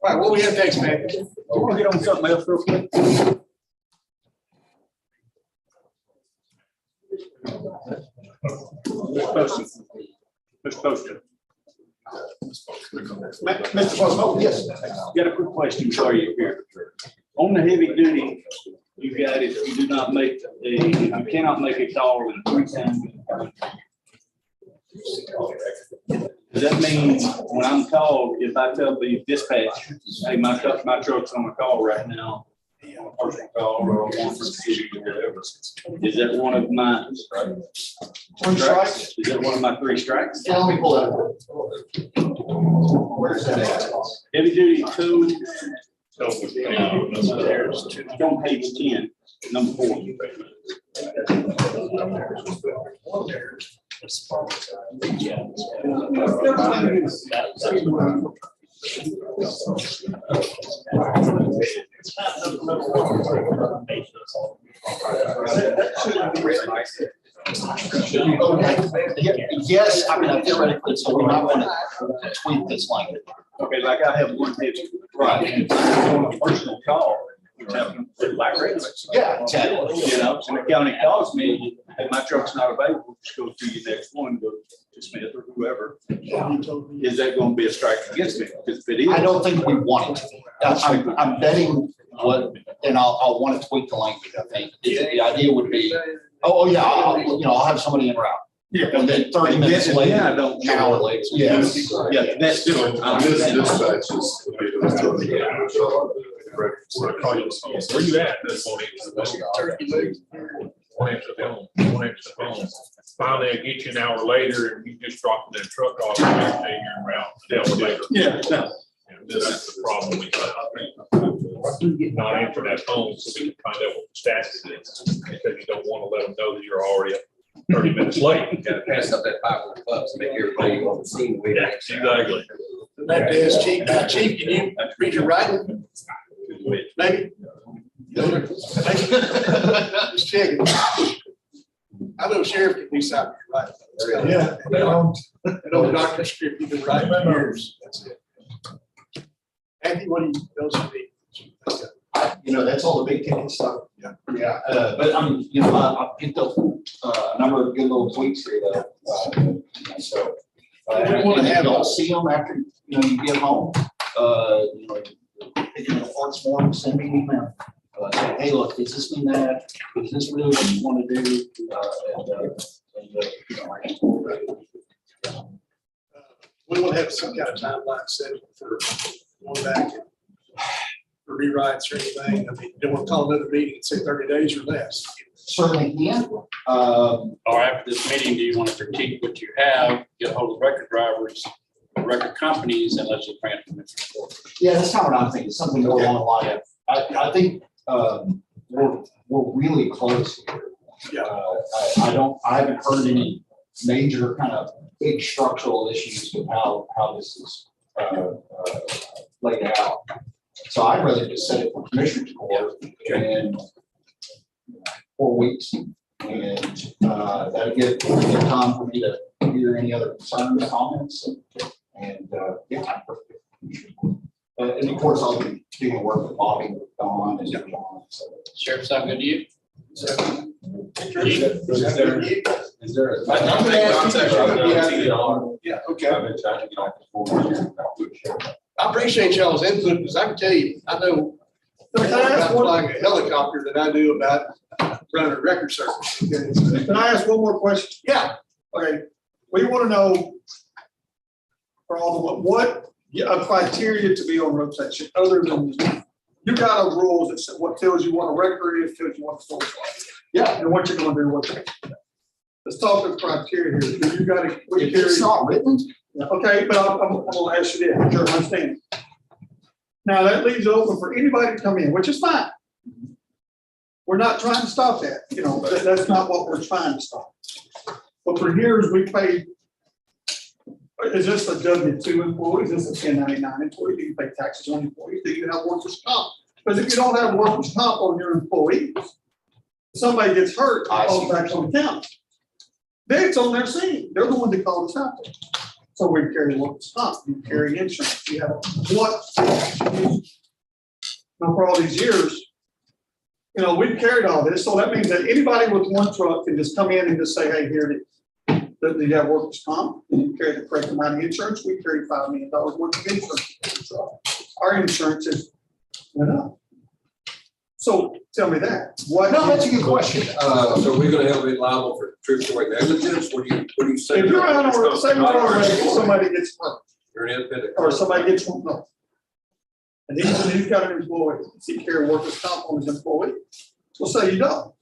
right, what we have next, man? You want to get on something else real quick? Mr. Poston. Mr. Postma, yes. Got a quick question for you here. On the heavy duty, you got it, you do not make you cannot make a call in 3 times. Does that mean when I'm called, if I tell the dispatch, hey, my truck's on a call right now, on a personal call or a one for the city or whatever, is that one of my strikes? Is that one of my 3 strikes? Yeah, let me pull that up. Where's that at? Heavy duty 2. Don't page 10, number 4. Yes, I mean, theoretically, so we might want to tweak this language. Okay, like I have one hit, right, on a personal call, which happens with black rates. Yeah, exactly. You know, and the county calls me, hey, my truck's not available, just go to your next one, go to Smith or whoever. Is that going to be a strike against me? Because if it is. I don't think we want it. I'm betting what, and I'll want to tweak the language, I think. The idea would be, yeah, I'll have somebody en route. Yeah. And then 30 minutes later, Yeah, I don't. an hour later. Yes, yeah, that's different. This dispatch is. Where you at? One answer the phone, one answer the phone. Finally, I get you an hour later and you just drop the truck off and you're en route an hour later. Yeah, no. And that's the problem we have. Not answer that phone so we can find out what the status is, because you don't want to let them know that you're already 30 minutes late. You gotta pass up that 500 bucks to make everybody on the scene wait. Yeah, exactly. That is chief, chief, can you read your writing? Maybe? Just checking. I know sheriff can do something, right? Yeah. An old doctor script, you can write for years. That's it. Andy, what do you, those are the. That's all the big ticket stuff. Yeah. Yeah, but I picked up a number of good little tweaks here though. So. We wanna have y'all see them after, you get home, pick them apart form, send me an email. Say, hey, look, does this mean that? Is this really what you want to do? We will have some kind of timeline set for going back and for rewrites or anything. I mean, you don't want to call another meeting and say 30 days or less. Certainly can. Or after this meeting, do you want to critique what you have, get hold of record drivers, record companies, and let you grant them forward? Yeah, that's kind of what I'm thinking, something more along the line of, I think we're really close here. Yeah. I haven't heard any major kind of big structural issues with how this is laid out. So I'd rather just set it for commissioner's court and 4 weeks. And that'll give time for me to hear any other concerns, comments, and yeah. And of course, I'll be doing work with Bobby, with Don, and John. So. Sheriff, sound good to you? Is there a? Yeah, okay. I appreciate y'all's input because I can tell you, I know more about flying a helicopter than I do about running a record service. Can I ask one more question? Yeah. Okay, we want to know for all the, what a criteria to be on rotation, other than you got a rules that said what tells you what a record is, tells you what the source is. Yeah, and what you're going to do, what you're. Let's talk of criteria here. You got to. It's not written. Okay, but I'm going to ask you this. Sure, understand. Now that leaves it open for anybody to come in, which is fine. We're not trying to stop that. That's not what we're trying to stop. But for years we paid. Is this a W-2 employee? Is this a 1099 employee? Do you pay taxes on employees? Do you have workers' comp? Because if you don't have workers' comp on your employees, somebody gets hurt, it falls back on the county. Then it's on their scene. They're the one that called us out there. So we carry workers' comp, you carry insurance, you have what? Now for all these years, we've carried all this. So that means that anybody with one truck can just come in and just say, hey, here it is. That you have workers' comp, and you carry the correct amount of insurance. We carry $5 million worth of insurance. Our insurance is went up. So tell me that. What? No, that's a good question. So we're going to have it liable for attributory negligence. What do you say? If you're out on somebody gets hurt, you're an independent, or somebody gets no. And he's got an employee. Does he carry workers' comp on his employee? We'll say you don't.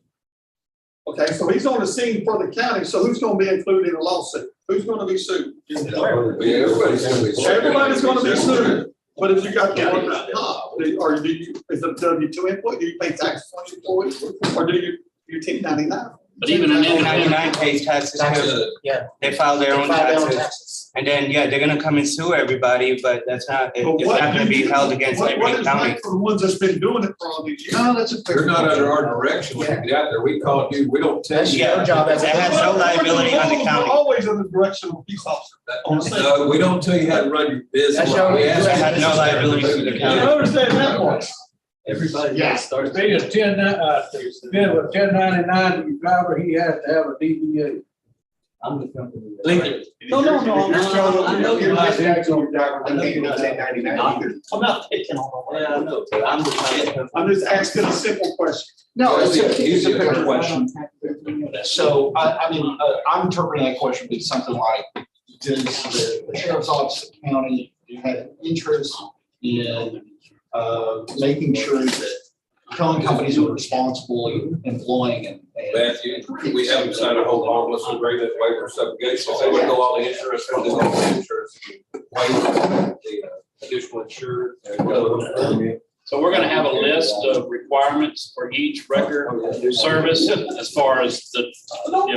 Okay, so he's on the scene for the county. So who's going to be included in the lawsuit? Who's going to be sued? Everybody's going to be sued. Everybody's going to be sued. But if you got the workers' comp, or is it a W-2 employee? Do you pay taxes on your employees, or do you 1099? But even an 1099 pays taxes too. Yeah, they file their own taxes. And then, yeah, they're gonna come and sue everybody, but that's not, it's not gonna be held against Liberty County. For the ones that's been doing it for all these years. No, that's a fair. You're not under our direction when you get out there. We called you, we don't tell you. Yeah, job, it has no liability on the county. We're always under the direction of a police officer. No, we don't tell you how to run your business. It has no liability to the You county. understand that part? Everybody starts. Being a 1099 driver, he has to have a DBA. I'm the company. Lincoln. No, I know you're not. I'm not picking on the. Yeah, I know, but I'm the. I'm just asking a simple question. No, it's a Easy fair question. So, I mean, I'm interpreting that question to be something like, does the sheriff's office of the county have interest in making sure that towing companies are responsibly employing and. Matthew, we haven't signed a whole harmless agreement, waiver subrogation. If they would go on the insurance, they'll go on the insurance. Waive the additional insured. So we're gonna have a list of requirements for each record service as far as the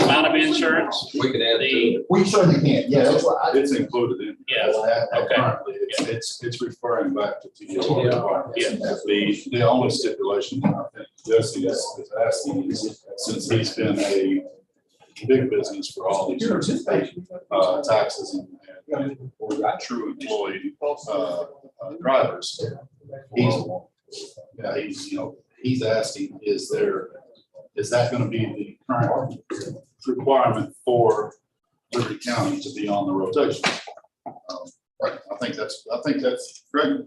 amount of insurance. We can add the. We certainly can, yeah, that's what It's included in. Yeah, okay. Currently, it's referring back to TDO requirements. The only stipulation I think Jesse is asking is, since he's been a big business for all these years, taxes and true employee, drivers, he's asking, is that going to be the current requirement for Liberty County to be on the rotation? Right, I think that's correct.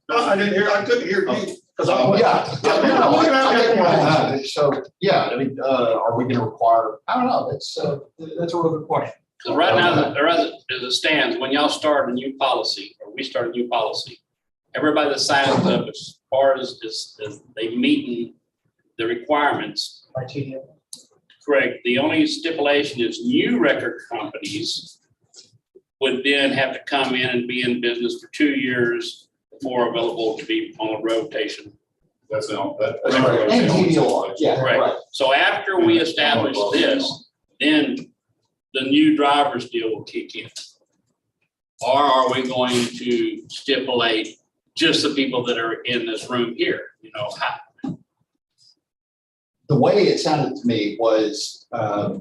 No, I couldn't hear you. So, yeah, I mean, are we gonna require, I don't know, that's a real good question. So right now, as it stands, when y'all start a new policy, or we start a new policy, everybody that signs up as far as they meeting the requirements. Correct. The only stipulation is new record companies would then have to come in and be in business for 2 years before available to be on a rotation. That's the only. And TDO, yeah, Right. right. So after we establish this, then the new driver's deal will kick in. Or are we going to stipulate just the people that are in this room here? You know, how? The way it sounded to me was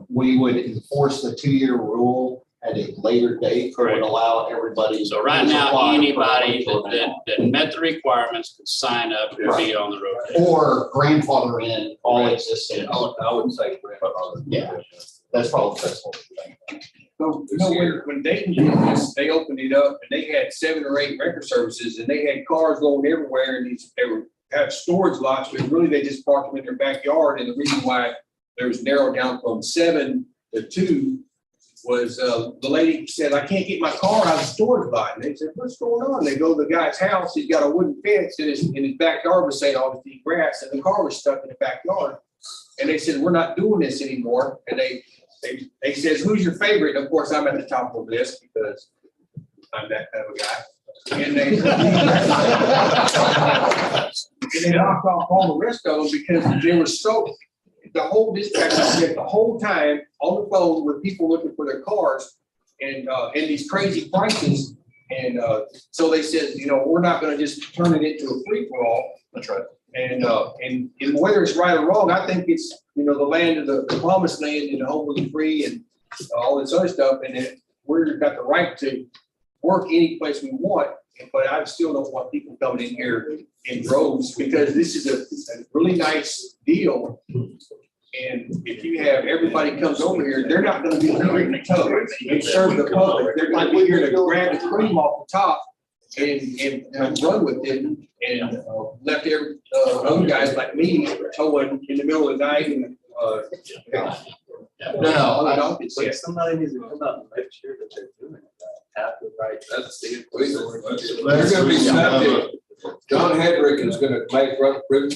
we would enforce the 2-year rule at a later date. Correct. Would allow everybody. So right now, anybody that met the requirements could sign up and be on the road. Or grandfather in all existing. I would say grandfather. Yeah, that's probably the best one. So, you know, when Dayton did this, they opened it up and they had 7 or 8 record services and they had cars going everywhere and they had storage lots, but really they just parked them in their backyard. And the reason why there was narrowed down from 7 to 2 was the lady said, I can't get my car out of the storage lot. And they said, what's going on? They go to the guy's house. He's got a wooden fence in his backyard was saying all this deep grass and the car was stuck in the backyard. And they said, we're not doing this anymore. And they says, who's your favorite? And of course, I'm at the top of the list because I'm that kind of a guy. And they knocked off all the rest of them because they were so, the whole dispatch spent the whole time on the phone with people looking for their cars and these crazy prices. And so they said, you know, we're not going to just turn it into a free for all. That's right. And whether it's right or wrong, I think it's, you know, the land of the promised land and the home of the free and all this other stuff. And we've got the right to work any place we want. But I still don't want people coming in here in droves because this is a really nice deal. And if you have everybody comes over here, they're not going to be here in the tub and serve the public. They're going to be here to grab the cream off the top and run with it. And left every other guys like me towing in the middle of the night. And, No, I don't. But somebody needs to come out and make sure that they're doing it. After, right? That's the equation. They're gonna be subject. John Hedrick is gonna make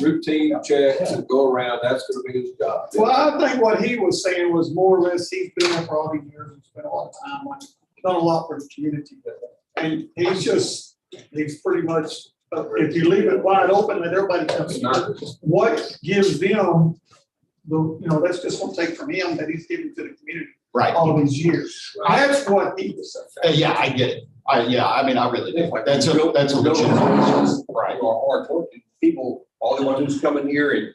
routine checks and go around. That's gonna be his job. Well, I think what he was saying was more or less, he's been there for all these years and spent a lot of time on it, done a lot for the community. And he's pretty much, if you leave it wide open, let everybody come in. What gives them that's just one take from him that he's given to the community. Right. All these years. That's what he was saying. Yeah, I get it. I really do. That's a legitimate. Right. Hard working people, all they want to do is come in here and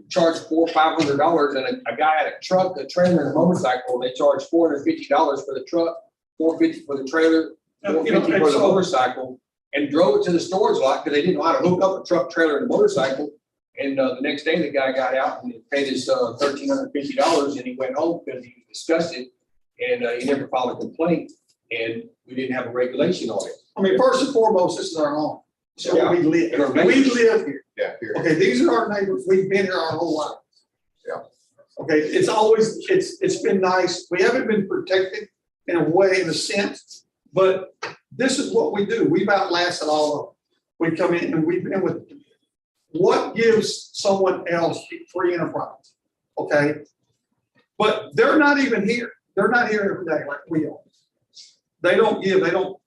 charge $400 or $500. And a guy had a truck, a trailer, and a motorcycle. They charge $450 for the truck, $450 for the trailer, $450 for the motorcycle, and drove it to the storage lot because they didn't know how to hook up a truck, trailer, and a motorcycle. And the next day, the guy got out and paid his $1,350, and he went home because he was disgusted. and he never filed a complaint, and we didn't have a regulation on it. I mean, first and foremost, this is our home. So we live, And our we neighbors. live here. Yeah, period. Okay, these are our neighbors. We've been here our whole life. Yeah. Okay, it's been nice. We haven't been protected in a way, in a sense, but this is what we do. We've outlasted all of them. We come in and we've been with, what gives someone else free enterprise? Okay? But they're not even here. They're not here every day like we are. They don't give, they don't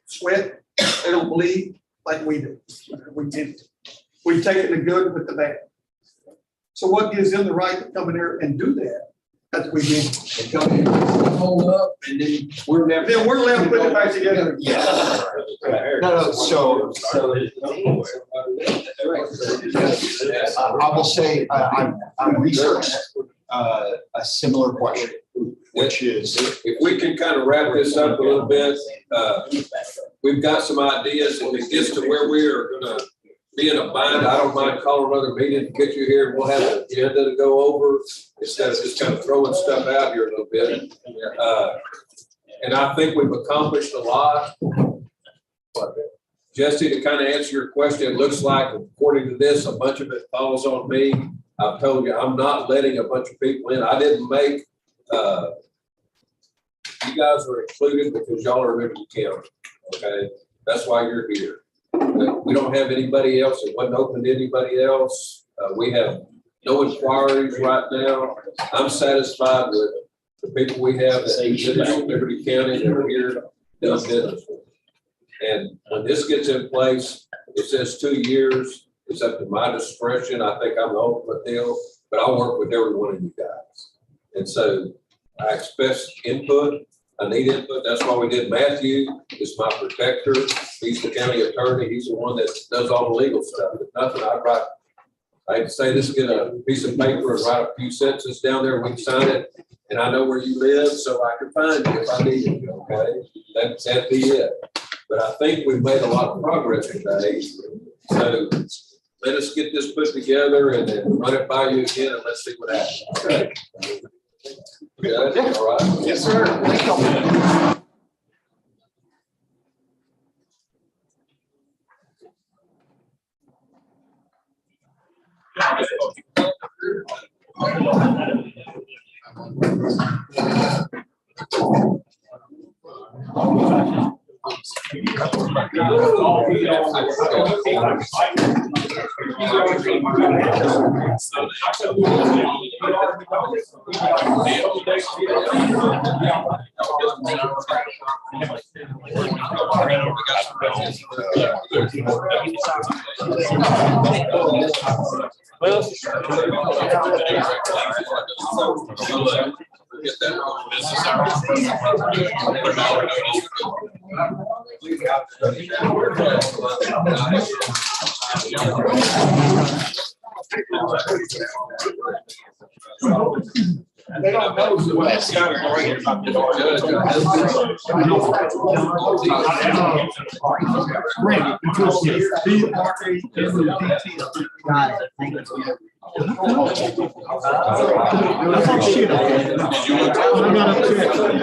sweat, they don't bleed like we do. We've taken the good with the bad. So what gives them the right to come in there and do that? That's what we do. They come in, hold up, and then we're never. Then we're left with it back together. Yeah. No, so I will say, I researched a similar question, which is. If we can kind of wrap this up a little bit, we've got some ideas. If it gets to where we are gonna be in a bind, I don't mind calling another meeting to get you here, and we'll have an agenda to go over instead of just kind of throwing stuff out here a little bit. And I think we've accomplished a lot. But Jesse, to kind of answer your question, it looks like according to this, a bunch of it falls on me. I've told you, I'm not letting a bunch of people in. I didn't make, you guys are included because y'all are Liberty County, okay? That's why you're here. We don't have anybody else. It wasn't open to anybody else. We have no inquiries right now. I'm satisfied with the people we have that live in Liberty County that are here doing business. And when this gets in place, it says 2 years. It's up to my discretion. I think I'm the ultimate deal, but I'll work with every one of you guys. And so I expect input. I need input. That's why we did Matthew. Is my protector. He's the county attorney. He's the one that does all the legal stuff. If nothing, I'd say this, get a piece of paper and write a few sentences down there. We can sign it. And I know where you live, so I can find you if I need you, okay? That'd be it. But I think we've made a lot of progress today. So let us get this put together and then run it by you again and let's see what happens. Okay. Yeah, all right. Yes, sir. Thank you. Get that business They don't know who that's kind of great about the door. That's all shit. I gotta check.